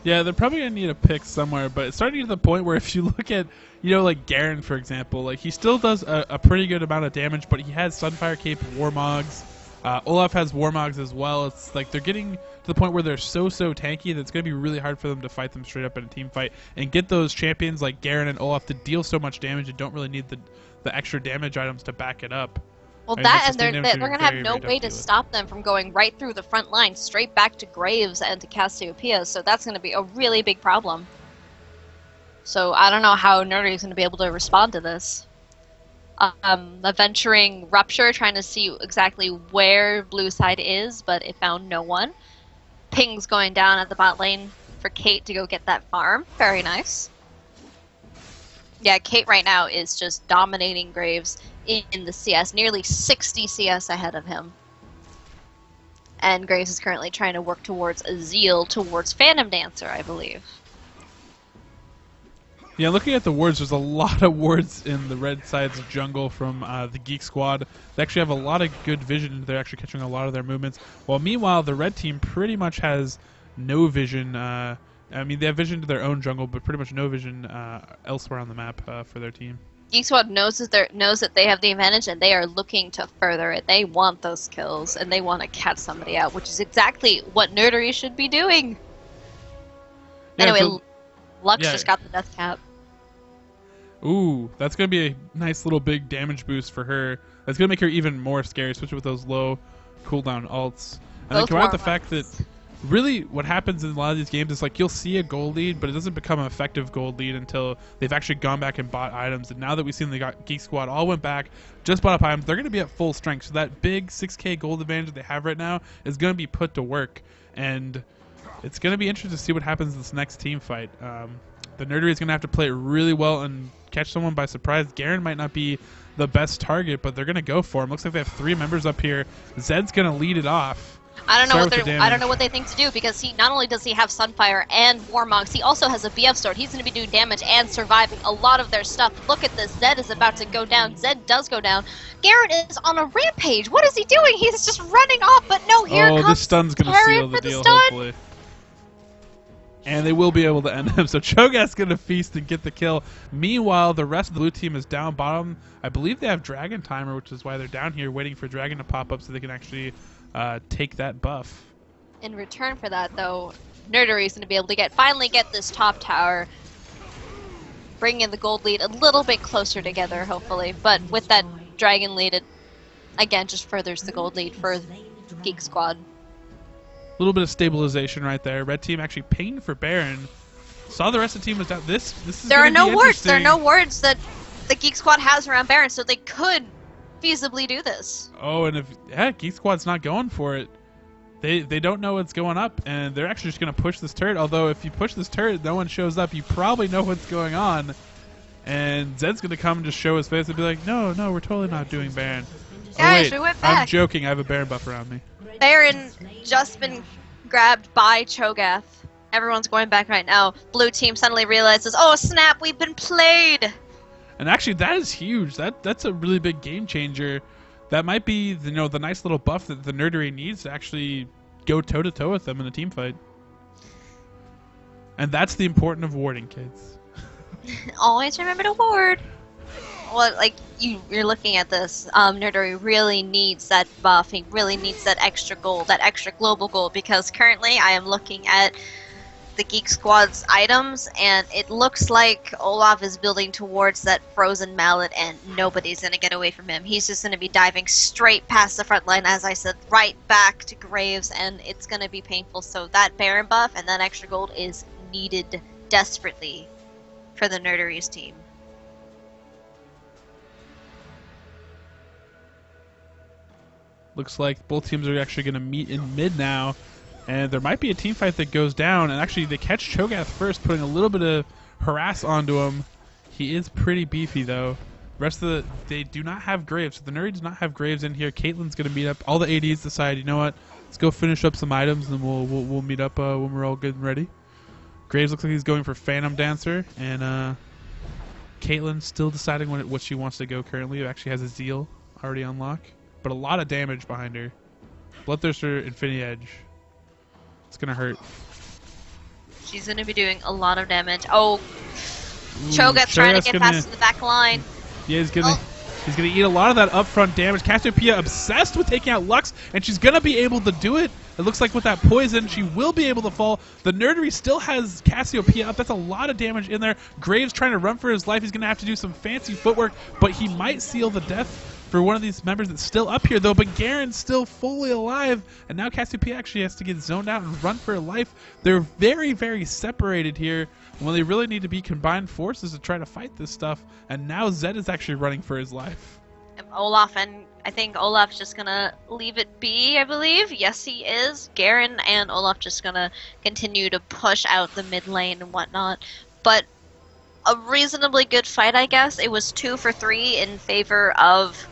Yeah, they're probably going to need a pick somewhere, but it's starting to the point where if you look at, like Garen, for example, like he still does a pretty good amount of damage, but he has Sunfire Cape, Warmogs. Olaf has Warmogs as well. It's like they're getting to the point where they're so tanky that it's going to be really hard for them to fight them straight up in a team fight and get those champions like Garen and Olaf to deal so much damage and don't really need the extra damage items to back it up. Well, they're going to have no way to stop them from going right through the front line, straight back to Graves and to Cassiopeia, so that's going to be a really big problem. So I don't know how Nerdery is going to be able to respond to this. Venturing Rupture, trying to see exactly where blue side is, but it found no one. Ping's going down at the bot lane for Kate to go get that farm. Very nice. Yeah, Kate right now is just dominating Graves in the CS, nearly 60 CS ahead of him. And Graves is currently trying to work towards a Zeal towards Phantom Dancer, I believe. Yeah, looking at the wards, there's a lot of wards in the red side's jungle from the Geek Squad. They actually have a lot of good vision. They're actually catching a lot of their movements. While meanwhile, the red team pretty much has no vision. I mean, they have vision to their own jungle, but pretty much no vision elsewhere on the map for their team. Geek Squad knows that they have the advantage, and they are looking to further it. They want those kills, and they want to catch somebody out, which is exactly what Nerdery should be doing. Yeah, anyway, so, Lux just got the death cap. Ooh, that's going to be a nice little big damage boost for her. That's going to make her even more scary, especially with those low cooldown ults. And then combined with the fact that really what happens in a lot of these games is like you'll see a gold lead, but it doesn't become an effective gold lead until they've actually gone back and bought items. And now that we've seen the Geek Squad all went back, just bought up items, they're going to be at full strength. So that big 6k gold advantage that they have right now is going to be put to work. And it's going to be interesting to see what happens in this next team fight. The Nerdery is going to have to play it really well and catch someone by surprise. Garen might not be the best target, but they're going to go for him. Looks like they have 3 members up here. Zed's going to lead it off. I don't know what they think to do, because he not only does he have Sunfire and Warmogs, he also has a BF sword. He's going to be doing damage and surviving a lot of their stuff. Look at this. Zed is about to go down. Zed does go down. Garen is on a rampage. What is he doing? He's just running off, but no, here comes this stun's going to seal the deal, hopefully. And they will be able to end him. So Cho'Gath's going to feast and get the kill. Meanwhile, the rest of the blue team is down bottom. I believe they have Dragon Timer, which is why they're down here waiting for Dragon to pop up so they can actually take that buff. In return for that, though, Nerdery is going to be able to finally get this top tower, bring in the gold lead a little bit closer together, hopefully. But with that Dragon lead, it again just furthers the gold lead Geek Squad. A little bit of stabilization right there. Red team actually pinged for Baron. Saw the rest of the team was down. This is There are no wards. There are no wards that the Geek Squad has around Baron, so they could feasibly do this. Oh, and if Geek Squad's not going for it, they don't know what's going up, and they're actually just going to push this turret. Although if you push this turret, no one shows up. You probably know what's going on, and Zed's going to come and just show his face and be like, "No, we're totally not doing Baron." Guys, we went back. I'm joking. I have a Baron buff around me. Baron just been grabbed by Cho'Gath. Everyone's going back right now. Blue team suddenly realizes, oh snap, we've been played. And actually, that is huge. That's a really big game changer. That might be the nice little buff that the Nerdery needs to actually go toe to toe with them in a team fight. And that's the importance of warding, kids. Always remember to ward. Well, like you're looking at this, Nerdery really needs that buff. He really needs that extra gold, that extra global gold, because currently I am looking at the Geek Squad's items, and it looks like Olaf is building towards that frozen mallet, and nobody's gonna get away from him. He's just gonna be diving straight past the front line, as I said, right back to Graves, and it's gonna be painful. So that Baron buff and that extra gold is needed desperately for the Nerdery's team. Looks like both teams are actually going to meet in mid now, and there might be a team fight that goes down, and actually they catch Cho'Gath first, putting a little bit of harass onto him. He is pretty beefy, though. They do not have Graves. So the Nerdy does not have Graves in here. Caitlyn's going to meet up. All the ADs decide, you know what, let's go finish up some items, and we'll meet up when we're all good and ready. Graves looks like he's going for Phantom Dancer, and Caitlyn's still deciding what she wants to go currently. It actually has a Zeal already on lock. But a lot of damage behind her. Bloodthirster, Infinity Edge. It's gonna hurt. She's gonna be doing a lot of damage. Oh, Cho'Gath's trying to get past to the back line. Yeah, he's gonna eat a lot of that upfront damage. Cassiopeia obsessed with taking out Lux, and she's gonna be able to do it. It looks like with that poison, she will be able to fall. The Nerdery still has Cassiopeia up. That's a lot of damage in there. Graves trying to run for his life. He's gonna have to do some fancy footwork, but he might seal the death for one of these members that's still up here, though. But Garen's still fully alive, and now Cassiopeia actually has to get zoned out and run for her life. They're very, very separated here when they really need to be combined forces to try to fight this stuff. And now Zed is actually running for his life. Olaf, and I think Olaf's just gonna leave it be, I believe. Yes, he is. Garen and Olaf just gonna continue to push out the mid lane and whatnot. But a reasonably good fight, I guess. It was 2 for 3 in favor of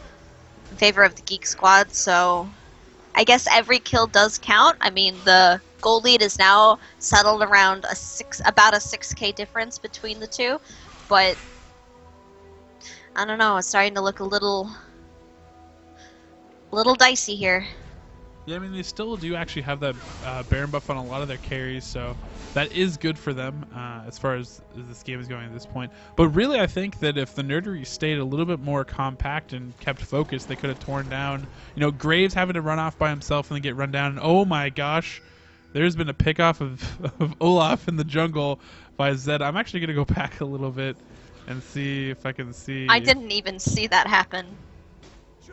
the Geek Squad, so I guess every kill does count. I mean, the goal lead is now settled around about a 6K difference between the two, but I don't know, it's starting to look a little dicey here. Yeah, I mean, they still do actually have that Baron buff on a lot of their carries, so that is good for them as far as this game is going at this point. But really, I think that if the Nerdery stayed a little bit more compact and kept focused, they could have torn down. You know, Graves having to run off by himself and then get run down. And oh my gosh, there's been a pickoff of Olaf in the jungle by Zed. I'm actually going to go back a little bit and see if I can see. I didn't even see that happen.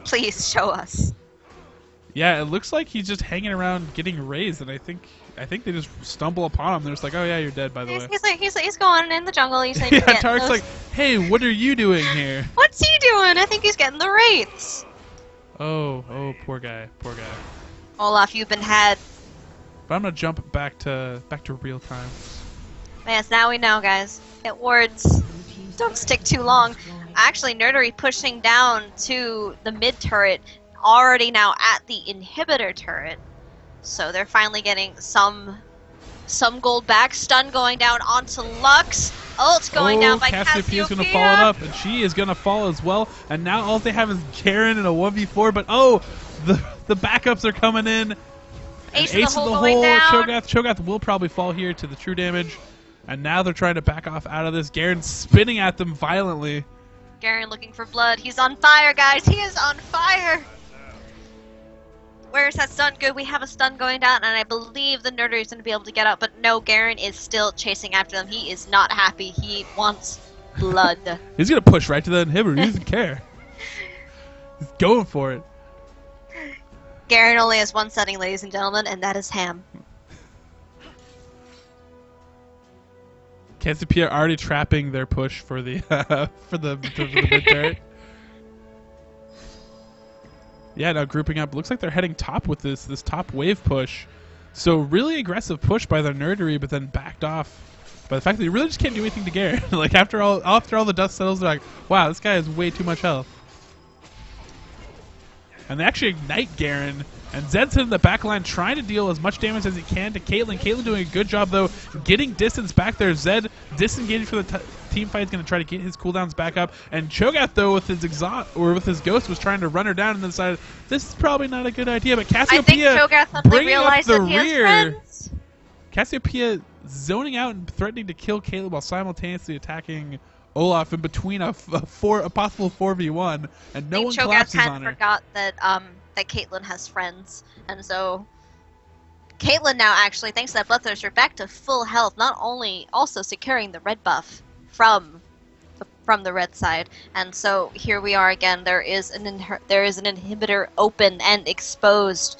Please show us. Yeah, it looks like he's just hanging around getting raised, and I think they just stumble upon him. They're just like, "Oh yeah, you're dead." By the way, he's going in the jungle. He's like, yeah, Tarek's like, "Hey, what are you doing here?" What's he doing? I think he's getting the wraiths. Oh, poor guy. Olaf, you've been had. But I'm gonna jump back to real time. Yes, now we know, guys. Get wards. Don't stick too long. Actually, Nerdery pushing down to the mid turret. Already now at the inhibitor turret, so they're finally getting some gold back. Stun going down onto Lux. Ult going down by Cassiopeia's gonna follow it up, and she is gonna fall as well. And now all they have is Garen in a 1v4. But the backups are coming in. Ace of the hole going down. Cho'Gath will probably fall here to the true damage. And now they're trying to back off out of this. Garen's spinning at them violently. Garen looking for blood. He's on fire, guys. He is on fire. Where's that stun? Good, we have a stun going down, and I believe the Nerdery is going to be able to get out, but no, Garen is still chasing after them. He is not happy. He wants blood. He's going to push right to the inhibitor. He doesn't care. He's going for it. Garen only has one setting, ladies and gentlemen, and that is ham. Cassiopeia already trapping their push for the for the mid turret. Yeah, now grouping up. Looks like they're heading top with this top wave push. So really aggressive push by their Nerdery, but then backed off by the fact that they really just can't do anything to Garen. Like after all the dust settles, they're like, wow, this guy has way too much health. And they actually ignite Garen. And Zed's in the back line trying to deal as much damage as he can to Caitlyn. Caitlyn doing a good job, though, getting distance back there. Zed disengaging for the team fight is going to try to get his cooldowns back up. And Cho'Gath, though, with his with his ghost, was trying to run her down and then decided this is probably not a good idea. But Cassiopeia bringing up the rear. Cassiopeia zoning out and threatening to kill Caitlyn while simultaneously attacking Olaf in between a possible 4v1, and no one collapses on her. Forgot that that Caitlyn has friends, and so Caitlyn now actually, thanks to that Bloodthirster, back to full health. Not only also securing the red buff from the red side, and so here we are again. There is an inhibitor open and exposed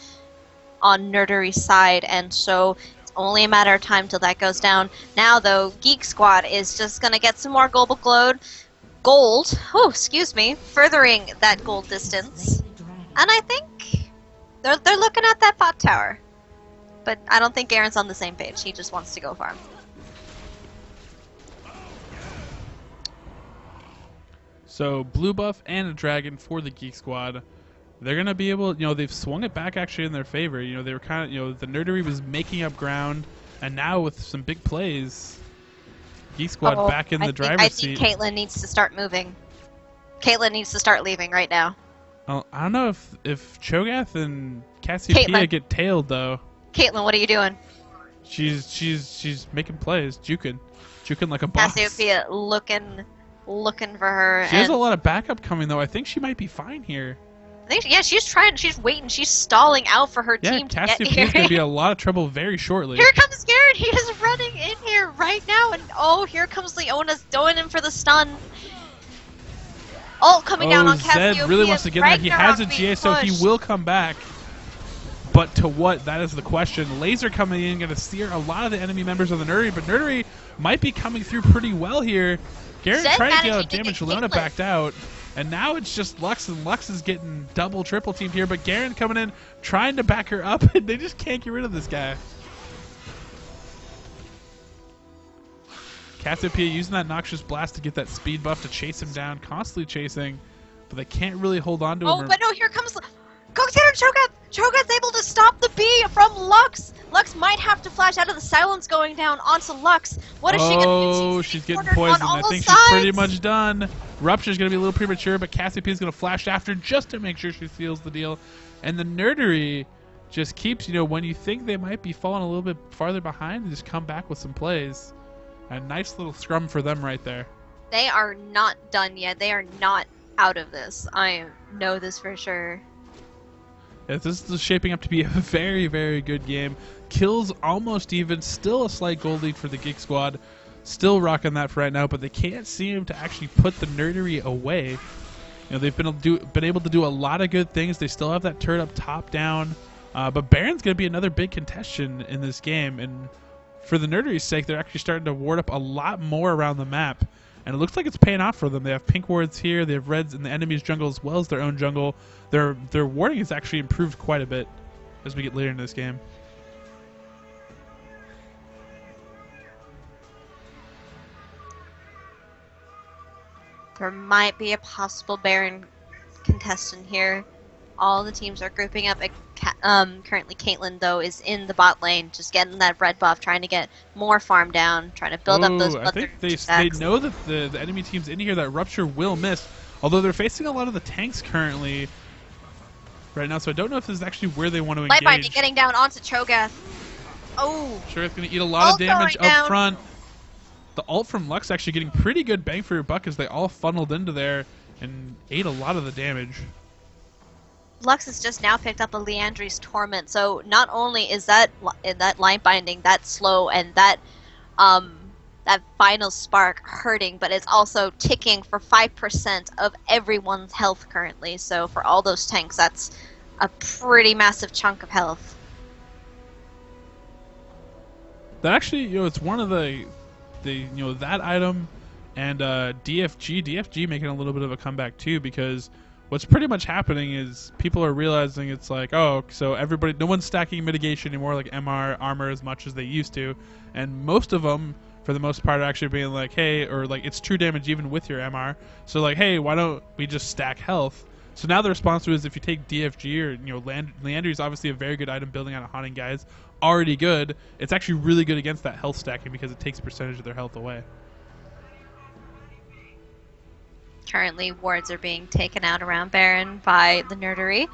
on Nerdery's side, and so only a matter of time till that goes down. Now, though, Geek Squad is just going to get some more gold, furthering that gold distance. And I think they're looking at that bot tower. But I don't think Garen's on the same page. He just wants to go farm. So, blue buff and a dragon for the Geek Squad. They're going to be able, they've swung it back actually in their favor. They were kind of, the Nerdery was making up ground, and now with some big plays, Geek Squad back in the driver's seat. I think Caitlyn needs to start moving. Caitlyn needs to start leaving right now. I don't know if Cho'Gath and Cassiopeia get tailed, though. Caitlyn, what are you doing? She's making plays, juking like a boss. Cassiopeia looking for her. She has a lot of backup coming, though. I think she might be fine here. She's waiting. She's stalling out for her team to get here. Cassiopeia's going to be in a lot of trouble very shortly. Here comes Garen. He is running in here right now. And here comes Leona's going in for the stun. Ult coming down on Cassiopeia. Zed really wants to get that. He has a GA, so he will come back. But to what? That is the question. Laser coming in, going to steer a lot of the enemy members of the Nerdery. But Nerdery might be coming through pretty well here. Garen trying to get damage. Leona backed out. And now it's just Lux, and Lux is getting triple teamed here, but Garen coming in, trying to back her up, and they just can't get rid of this guy. Cassiopeia using that Noxious Blast to get that speed buff to chase him down, constantly chasing, but they can't really hold on to him. Oh, but no, here comes... Go get her, Cho'Gath! Cho'Gath's able to stop the bee from Lux! Lux might have to flash out of the silence going down onto Lux. What is she going to do? Oh, she's getting poisoned. I think she's pretty much done. Rupture's going to be a little premature, but Cassiopeia's going to flash after just to make sure she seals the deal. And the Nerdery just keeps, when you think they might be falling a little bit farther behind, they just come back with some plays. A nice little scrum for them right there. They are not done yet. They are not out of this. I know this for sure. Yeah, this is shaping up to be a very, very good game. Kills almost even. Still a slight gold lead for the Geek Squad. Still rocking that for right now, but they can't seem to actually put the Nerdery away. They've been able to do a lot of good things. They still have that turret up top down. But Baron's going to be another big contestant in this game. And for the Nerdery's sake, they're actually starting to ward up a lot more around the map. And it looks like it's paying off for them. They have pink wards here. They have reds in the enemy's jungle as well as their own jungle. Their warding has actually improved quite a bit as we get later into this game. There might be a possible Baron contestant here. All the teams are grouping up. Currently, Caitlyn, though, is in the bot lane, just getting that red buff, trying to get more farm down, trying to build up those. I think they know that the enemy teams in here that Rupture will miss, although they're facing a lot of the tanks currently right now, so I don't know if this is actually where they want to engage. Lightbinding getting down onto Cho'Gath. Oh! Cho'Gath's going to eat a lot of damage up front. The ult from Lux actually getting pretty good bang for your buck as they all funneled into there and ate a lot of the damage. Lux has just now picked up a Liandry's Torment, so not only is that line binding that slow and that final spark hurting, but it's also ticking for 5% of everyone's health currently. So for all those tanks, that's a pretty massive chunk of health. That actually, it's one of the that item and DFG making a little bit of a comeback too, because what's pretty much happening is people are realizing it's like, oh, so no one's stacking mitigation anymore, like MR armor as much as they used to, and most of them, for the most part, are actually being like, hey, or like it's true damage even with your MR. So like, hey, why don't we just stack health? So now the response to is if you take DFG or Leandry is obviously a very good item building on a haunting guys, already good. It's actually really good against that health stacking because it takes a percentage of their health away. Currently, wards are being taken out around Baron by the Nerdery,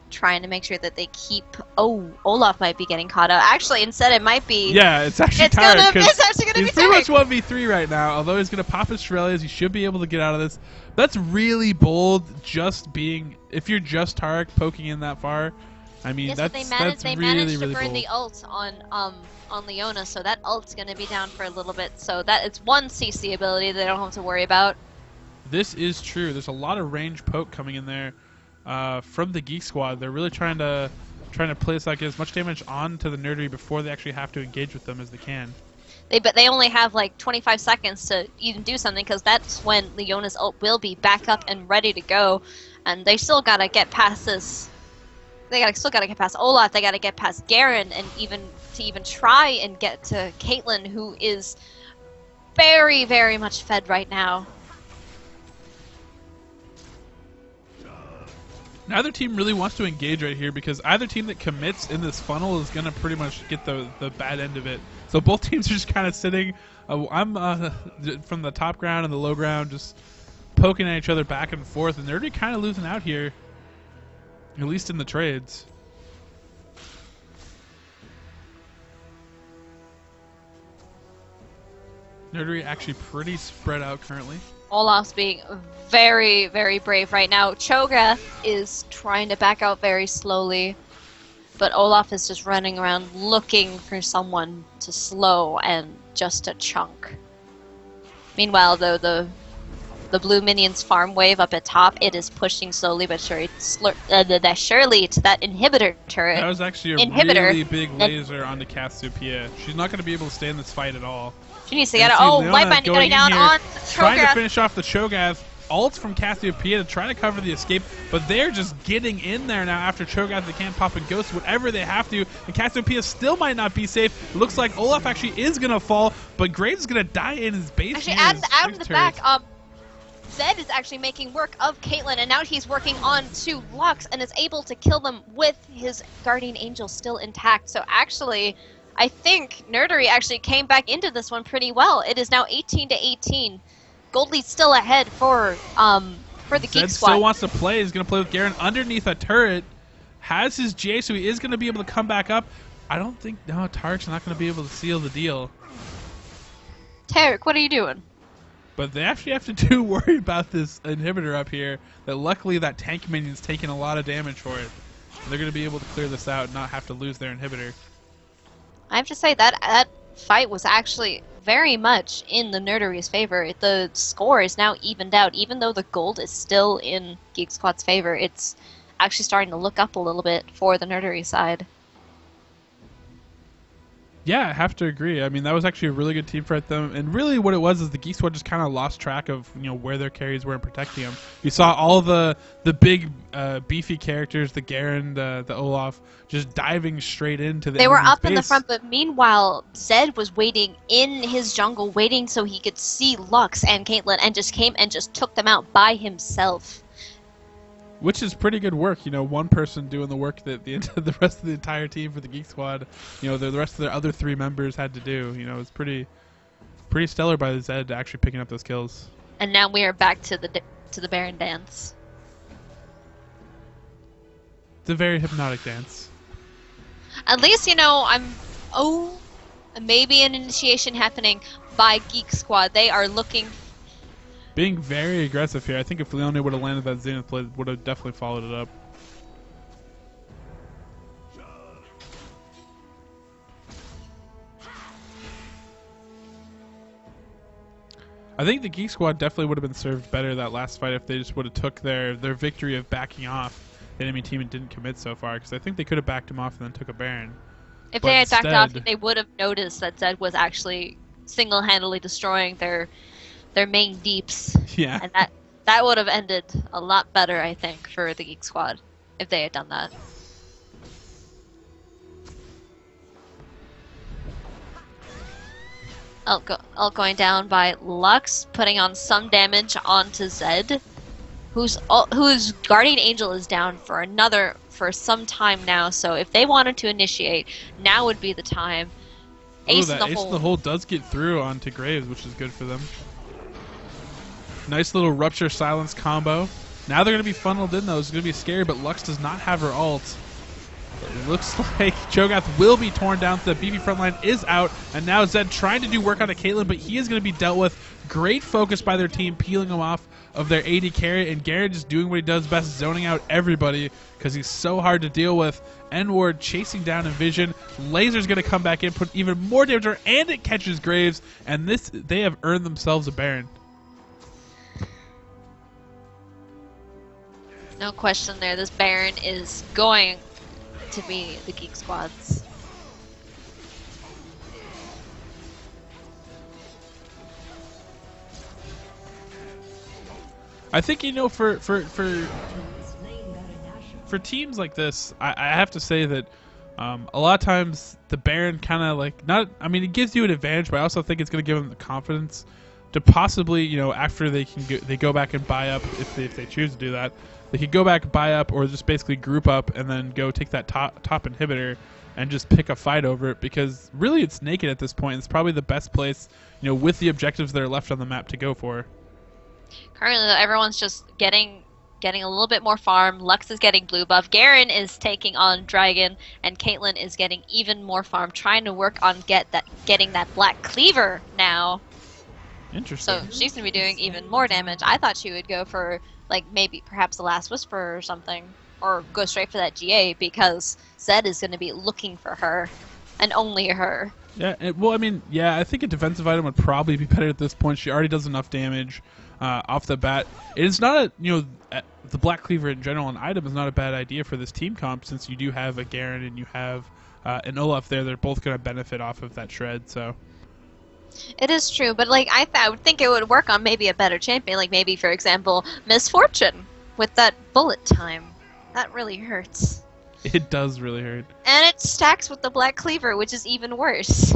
trying to make sure that they keep. Oh, Olaf might be getting caught up. Actually, instead, it might be. Yeah, it's actually tired. It's actually gonna be he's pretty much 1v3 right now. Although he's gonna pop his Shurelya's, he should be able to get out of this. That's really bold. Just being, if you're just Tarek poking in that far, I mean, yes, that's they really, managed to really burn bold. the ult on Leona, so that ult's gonna be down for a little bit. So that it's one CC ability they don't have to worry about. This is true. There's a lot of range poke coming in there from the Geek Squad. They're really trying to place like as much damage onto the Nerdery before they actually have to engage with them as they can. But they only have like 25 seconds to even do something, because that's when Leona's ult will be back up and ready to go, and they still gotta get past this. Still gotta get past Olaf. They gotta get past Garen, and even try and get to Caitlyn, who is very, very much fed right now. Neither team really wants to engage right here because either team that commits in this funnel is going to pretty much get the bad end of it. So both teams are just kind of sitting. I'm from the top ground and the low ground just poking at each other back and forth, and they're already kind of losing out here, at least in the trades. Nerdery actually pretty spread out currently. Olaf's being very, very brave right now. Cho'Gath is trying to back out very slowly, but Olaf is just running around looking for someone to slow and just a chunk. Meanwhile, though, the blue minions farm wave up at top, it is pushing slowly but surely to that inhibitor turret. That was actually a really big laser onto Cassiopeia. She's not going to be able to stay in this fight at all. She needs to get it. Oh, Lightbind going down on Cho'Gath. Trying to finish off the Cho'Gath. Ult from Cassiopeia to try to cover the escape, but they're just getting in there now after Cho'Gath. They can't pop a ghost, whatever they have to, and Cassiopeia still might not be safe. It looks like Olaf actually is going to fall, but Graves is going to die in his base. Actually, out of the back, Zed is actually making work of Caitlyn, and now he's working on 2 Lux and is able to kill them with his Guardian Angel still intact. So actually, I think Nerdery actually came back into this one pretty well. It is now 18-18. Goldie's still ahead for the Geek Zed Squad. still wants to play. He's going to play with Garen underneath a turret. Has his J, so he is going to be able to come back up. I don't think Tarek's not going to be able to seal the deal. Tarek, what are you doing? But they actually have to worry about this inhibitor up here. That luckily that tank minion's taking a lot of damage for it. They're going to be able to clear this out and not have to lose their inhibitor. I have to say that fight was actually very much in the Nerdery's favor. The score is now evened out. Even though the gold is still in Geek Squad's favor, it's actually starting to look up a little bit for the Nerdery side. Yeah, I have to agree. I mean, that was actually a really good team fight them, and really what it was is the Geek Squad just kind of lost track of where their carries were and protecting them. You saw all the big beefy characters, the Garen, the Olaf, just diving straight into the. They were up base. in the front, but meanwhile, Zed was waiting in his jungle, waiting so he could see Lux and Caitlyn, and just came and just took them out by himself. Which is pretty good work, one person doing the work that the rest of the entire team for the Geek Squad, the rest of their other 3 members had to do. It's pretty stellar by the Zed actually picking up those kills. And now we are back to the Baron dance. It's a very hypnotic dance. At least maybe an initiation happening by Geek Squad. They are looking. Being very aggressive here. I think if Leone would have landed that Zenith play, would have definitely followed it up. I think the Geek Squad definitely would have been served better that last fight if they just would have took their victory of backing off the enemy team and didn't commit so far, because I think they could have backed him off and then took a Baron. If But they had backed off, instead- they would have noticed that Zed was actually single-handedly destroying their main deeps, Yeah. and that would have ended a lot better, I think, for the Geek Squad if they had done that. Ult going down by Lux, putting on some damage onto Zed, whose Guardian Angel is down for some time now. So if they wanted to initiate, now would be the time. Ace in the hole does get through onto Graves, which is good for them. Nice little Rupture Silence combo. Now they're going to be funneled in, though. It's going to be scary, but Lux does not have her ult. It looks like Cho'Gath will be torn down. The BB frontline is out, and now Zed trying to do work on a Caitlyn, but he is going to be dealt with. Great focus by their team, peeling him off of their AD carry, and Garrett just doing what he does best, zoning out everybody because he's so hard to deal with. N-Ward chasing down Envision. Laser's going to come back in, put even more damage on her, and it catches Graves, and they have earned themselves a Baron. No question there. This Baron is going to be the Geek Squad's. I think, you know, for teams like this, I have to say that a lot of times the Baron kind of like it gives you an advantage, but I also think it's going to give them the confidence to possibly, you know, after they go back and buy up if they choose to do that, they could go back, buy up, or just basically group up and then go take that top inhibitor and just pick a fight over it, because really it's naked at this point. It's probably the best place, you know, with the objectives that are left on the map to go for. Currently, everyone's just getting a little bit more farm. Lux is getting blue buff. Garen is taking on Dragon, and Caitlyn is getting even more farm, trying to work on getting that Black Cleaver now. Interesting. So she's going to be doing even more damage. I thought she would go for, like, maybe perhaps the Last Whisper or something, or go straight for that GA, because Zed is going to be looking for her, and only her. Yeah, I think a defensive item would probably be better at this point. She already does enough damage off the bat. It is not the Black Cleaver in general, an item is not a bad idea for this team comp, since you do have a Garen and you have an Olaf there. They're both going to benefit off of that shred, so... It is true, but like I would think it would work on maybe a better champion, like maybe, for example, Misfortune with that bullet time. That really hurts. It does really hurt. And it stacks with the Black Cleaver, which is even worse.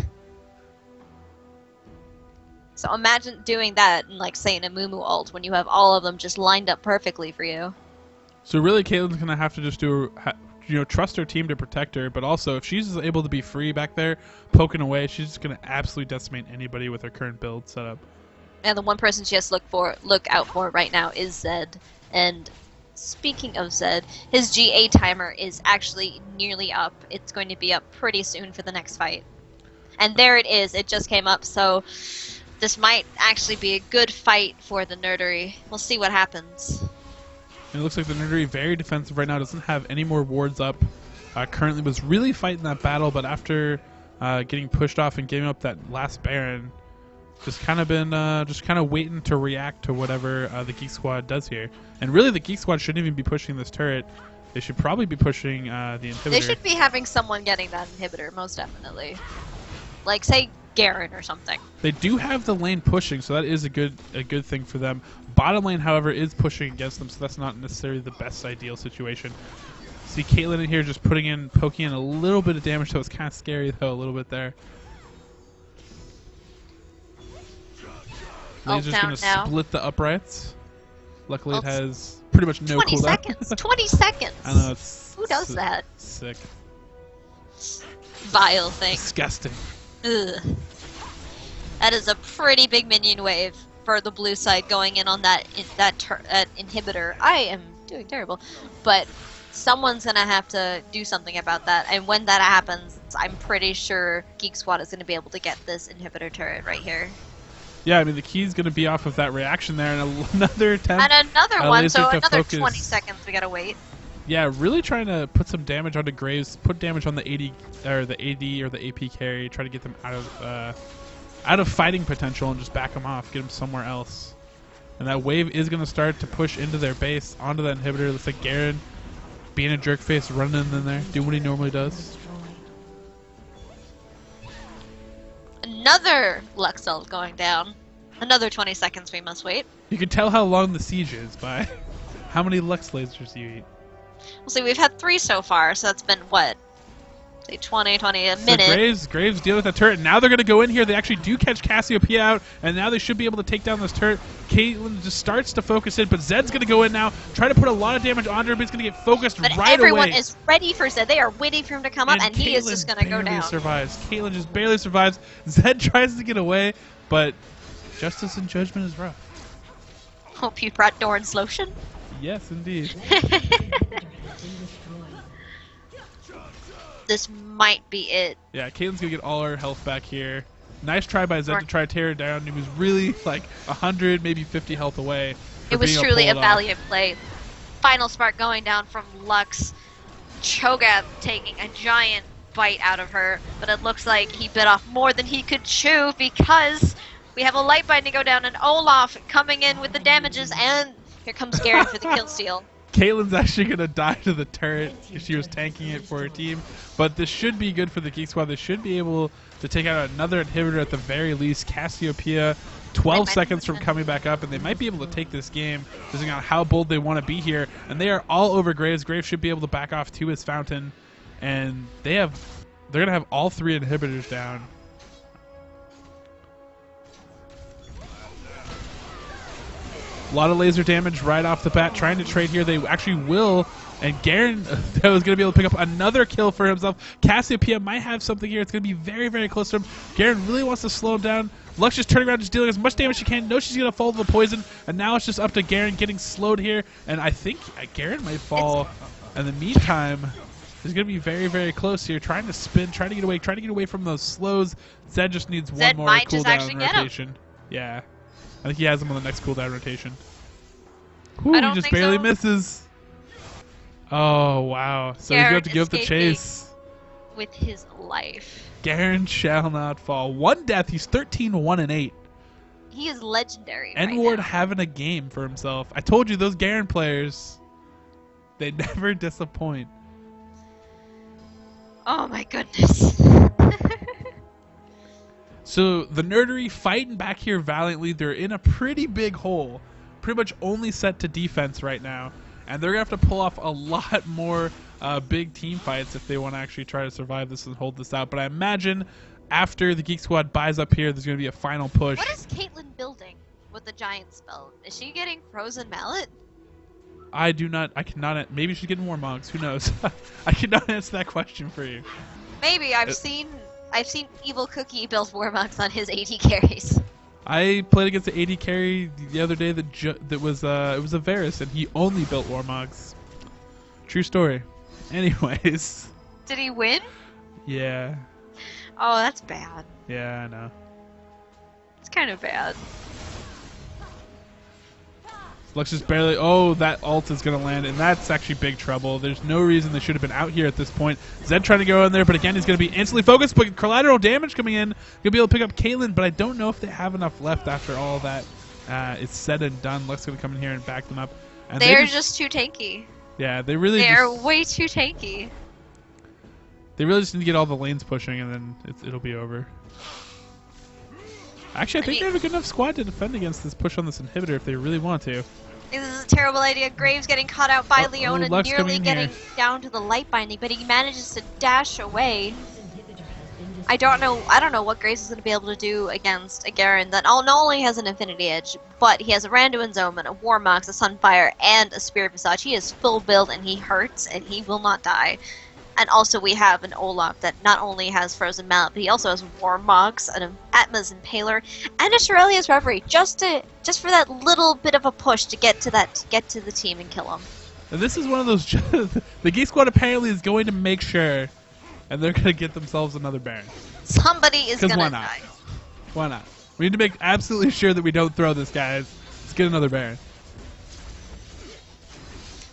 So imagine doing that in, like, say, an Amumu ult, when you have all of them just lined up perfectly for you. So really, Caitlyn's going to have to just trust her team to protect her, but also if she's able to be free back there, poking away, she's just going to absolutely decimate anybody with her current build setup. And the one person she has to look out for right now is Zed. And speaking of Zed, his GA timer is actually nearly up. It's going to be up pretty soon for the next fight. And there it is. It just came up, so this might actually be a good fight for the Nerdery. We'll see what happens. And it looks like the Nerdery very defensive right now, doesn't have any more wards up. Currently was really fighting that battle, but after getting pushed off and giving up that last Baron, just kind of waiting to react to whatever the Geek Squad does here. And really, the Geek Squad shouldn't even be pushing this turret. They should probably be pushing the inhibitor. They should be having someone getting that inhibitor, most definitely. Like, say, Garen or something. They do have the lane pushing, so that is a good thing for them. Bottom lane, however, is pushing against them, so that's not necessarily the best ideal situation. See Caitlyn in here just poking in a little bit of damage, so it's kind of scary, though, a little bit there. Laser's going to split the uprights. Luckily, it has pretty much no 20 cooldown. seconds! 20 seconds! I know, Who does that? Sick. Vile thing. Disgusting. Ugh. That is a pretty big minion wave for the blue side going in on that inhibitor. I am doing terrible, but someone's gonna have to do something about that. And when that happens, I'm pretty sure Geek Squad is gonna be able to get this inhibitor turret right here. Yeah, I mean the key's gonna be off of that reaction there, and another attempt. And another one, so another focus. 20 seconds we gotta wait. Yeah, really trying to put some damage onto Graves, put damage on the AD or the AP carry, try to get them out of fighting potential and just back them off, get them somewhere else. And that wave is going to start to push into their base, onto that inhibitor. Looks like Garen being a jerk face, running in there, doing what he normally does. Another Lux ult going down. Another 20 seconds we must wait. You can tell how long the siege is by how many Lux lasers you eat. We'll see, we've had 3 so far, so that's been, what? Say 20, a minute. So Graves deal with that turret. Now they're going to go in here. They actually do catch Cassiopeia out, and now they should be able to take down this turret. Caitlyn just starts to focus in, but Zed's going to go in now, try to put a lot of damage on her, but he's going to get focused right away. But everyone is ready for Zed. They are waiting for him to come up, and he is just going to go down. Caitlyn just barely survives. Zed tries to get away, but justice and judgment is rough. Hope you brought Doran's lotion. Yes, indeed. This might be it. Yeah, Caitlyn's gonna get all her health back here. Nice try by Zed to try to tear her down. He was really like 100, maybe 50 health away. It was truly a valiant play. Final spark going down from Lux. Cho'Gath taking a giant bite out of her, but it looks like he bit off more than he could chew because we have a light binding go down and Olaf coming in with the damages, and here comes Garen for the kill steal. Caitlyn's actually going to die to the turret if she was tanking it for her team. But this should be good for the Geek Squad. They should be able to take out another inhibitor at the very least. Cassiopeia, 12 seconds from coming back up, and they might be able to take this game, depending on how bold they want to be here. And they are all over Graves. Graves should be able to back off to his fountain. And they're going to have all 3 inhibitors down. A lot of laser damage right off the bat. Trying to trade here. They actually will. And Garen was going to be able to pick up another kill for himself. Cassiopeia might have something here. It's going to be very, very close to him. Garen really wants to slow him down. Lux just turning around, just dealing as much damage as she can. Knows she's going to fall to the poison. And now it's just up to Garen getting slowed here. And I think Garen might fall. In the meantime, he's going to be very, very close here. Trying to spin, trying to get away from those slows. Zed just needs one more cooldown rotation. Yeah. I think he has him on the next cooldown rotation. Ooh, he just barely misses. Oh, wow. So he's going to have to give up the chase. With his life. Garen shall not fall. 1 death. He's 13-1-8. He is legendary. N-Ward having a game for himself. I told you, those Garen players, they never disappoint. Oh, my goodness. So the Nerdery fighting back here valiantly. They're in a pretty big hole. Pretty much only set to defense right now. And they're going to have to pull off a lot more big team fights if they want to actually try to survive this and hold this out. But I imagine after the Geek Squad buys up here, there's going to be a final push. What is Caitlyn building with the giant spell? Is she getting Frozen Mallet? I cannot. Maybe she's getting Warmogs. Who knows? I cannot answer that question for you. Maybe. I've seen Evil Cookie build Warmogs on his AD carries. I played against the AD carry the other day that was it was a Varus, and he only built Warmogs. True story. Anyways. Did he win? Yeah. Oh, that's bad. Yeah, I know. It's kind of bad. Lux just barely... Oh, that ult is going to land, and that's actually big trouble. There's no reason they should have been out here at this point. Zed trying to go in there, but again, he's going to be instantly focused, but collateral damage coming in. Going to be able to pick up Caitlyn, but I don't know if they have enough left after all that is said and done. Lux going to come in here and back them up. And they're just too tanky. Yeah, they're way too tanky. They really just need to get all the lanes pushing, and then it'll be over. Actually, I think they have a good enough squad to defend against this push on this inhibitor if they really want to. This is a terrible idea. Graves getting caught out by Leona, nearly getting down to the light binding, but he manages to dash away. I don't know what Graves is going to be able to do against a Garen that not only has an Infinity Edge, but he has a Randuin's Omen, a Warmox, a Sunfire, and a Spirit Visage. He is full build, and he hurts, and he will not die. And also we have an Olaf that not only has Frozen Mallet, but he also has Warmogs, an Atma's Impaler, and a Shirelia's Reverie, just for that little bit of a push to get to the team and kill him. And this is one of those... the Geek Squad apparently is going to make sure, and they're going to get themselves another Baron. Somebody is going to die. Why not? We need to make absolutely sure that we don't throw this, guys. Let's get another Baron.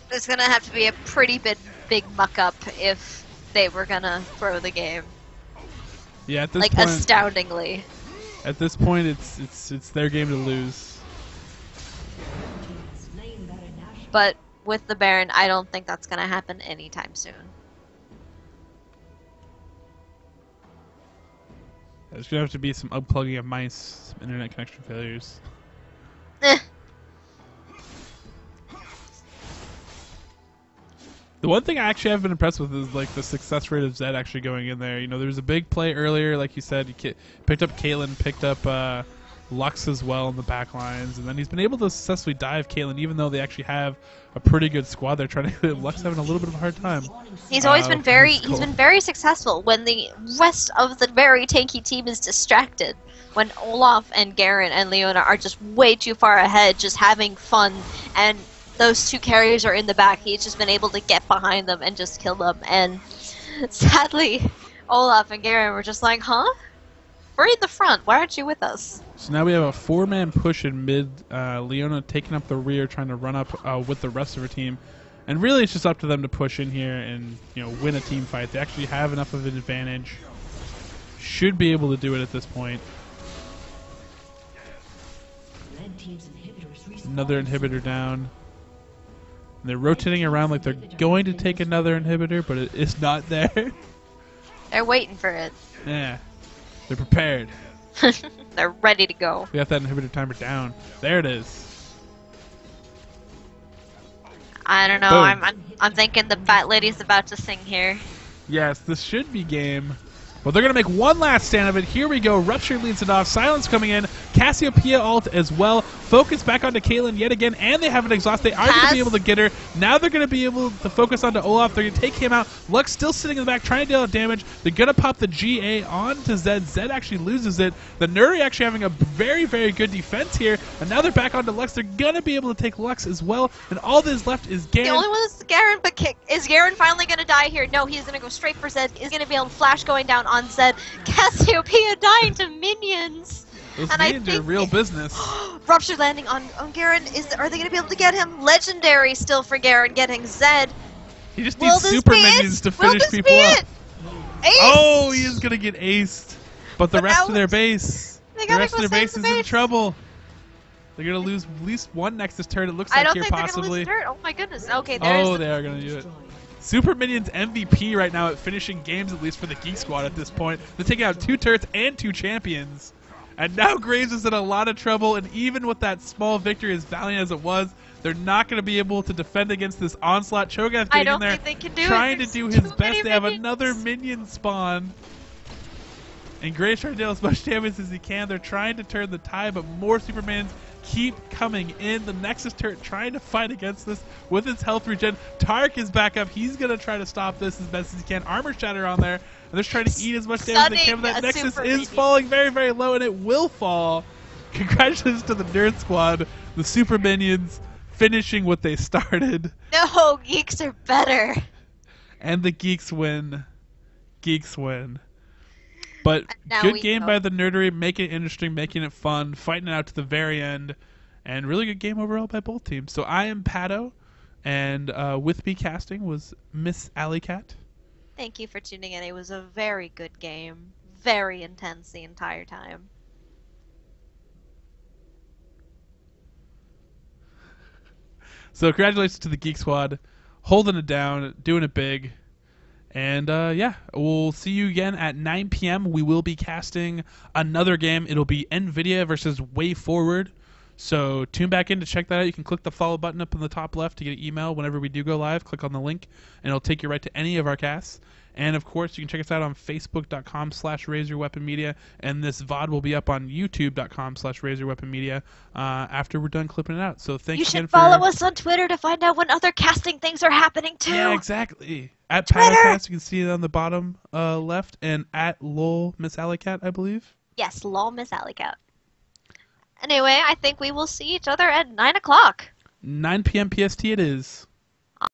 There's going to have to be a pretty big muck-up if they were going to throw the game. Yeah, at this point... astoundingly. At this point, it's their game to lose. But with the Baron, I don't think that's going to happen anytime soon. There's going to have to be some unplugging of mice, some internet connection failures. Eh. The one thing I actually have been impressed with is like the success rate of Zed actually going in there. You know, there was a big play earlier, like you said. He picked up Caitlyn, picked up Lux as well in the back lines, and then he's been able to successfully dive Caitlyn, even though they actually have a pretty good squad. They're trying to Lux having a little bit of a hard time. He's always been he's been very successful when the rest of the very tanky team is distracted. When Olaf and Garen and Leona are just way too far ahead, just having fun, and those two carriers are in the back, he's just been able to get behind them and just kill them. And sadly, Olaf and Garen were just like, huh? We're in the front. Why aren't you with us? So now we have a 4-man push in mid. Leona taking up the rear, trying to run up with the rest of her team. And really, it's just up to them to push in here and win a team fight. They actually have enough of an advantage. Should be able to do it at this point. Another inhibitor down. And they're rotating around like they're going to take another inhibitor, but it's not there. They're waiting for it. Yeah. They're prepared. They're ready to go. We got that inhibitor timer down. There it is. I don't know. I'm thinking the Fat Lady's about to sing here. Yes, this should be game. Well, they're going to make one last stand of it. Here we go. Rupture leads it off. Silence coming in. Cassiopeia ult as well. Focus back onto Caitlyn yet again, and they have an exhaust. They are going to be able to get her. Now they're going to be able to focus onto Olaf. They're going to take him out. Lux still sitting in the back trying to deal out damage. They're going to pop the GA onto Zed. Zed actually loses it. The Nerdery actually having a very, very good defense here. And now they're back onto Lux. They're going to be able to take Lux as well. And all that is left is Garen. The only one is Garen, but is Garen finally going to die here? No, he's going to go straight for Zed. He's going to be able to flash going down on Zed. Cassiopeia dying to minions. Those and minions are real business. Rupture landing on Garen. Are they going to be able to get him? Legendary still for Garen getting Zed. He just needs super minions to finish people up. Ace. Oh, he is going to get aced. But the rest of their base, is in trouble. They're going to lose at least one Nexus turret, it looks like here possibly. I don't think they're going to lose a turret. Oh my goodness. Okay, there's they are going to do it. Super Minions MVP right now at finishing games, at least for the Geek Squad at this point. They're taking out 2 turrets and 2 champions. And now Graves is in a lot of trouble, and even with that small victory, as valiant as it was, they're not going to be able to defend against this onslaught. Cho'Gath getting in there, trying to do his best. They have another minion spawn. And Graves trying to deal as much damage as he can. They're trying to turn the tide, but more Supermans keep coming in. The Nexus turret trying to fight against this with its health regen. Tark is back up. He's going to try to stop this as best as he can. Armor Shatter on there. And they're trying to eat as much damage as they can. But that Nexus is falling very, very low, and it will fall. Congratulations to the Nerd Squad. The Super Minions finishing what they started. No, Geeks are better. And the Geeks win. Geeks win. But good game by the Nerdery, making it interesting, making it fun, fighting it out to the very end, and really good game overall by both teams. So I am Paddo, and with me casting was MsAlleyCat. Thank you for tuning in. It was a very good game. Very intense the entire time. So congratulations to the Geek Squad, holding it down, doing it big. And yeah, we'll see you again at 9 p.m. We will be casting another game. It'll be NVIDIA versus Way Forward. So tune back in to check that out. You can click the follow button up in the top left to get an email whenever we do go live. Click on the link, and it'll take you right to any of our casts. And of course, you can check us out on Facebook.com/RaiseYourWeaponMedia, and this VOD will be up on YouTube.com/RaiseYourWeaponMedia after we're done clipping it out. So thanks again. You should follow us on Twitter to find out when other casting things are happening too. Yeah, exactly. At PaddoCast, you can see it on the bottom left, and at LOL MsAlleyCat, I believe. Yes, LOL MsAlleyCat. Anyway, I think we will see each other at 9 o'clock. 9 p.m. PST it is.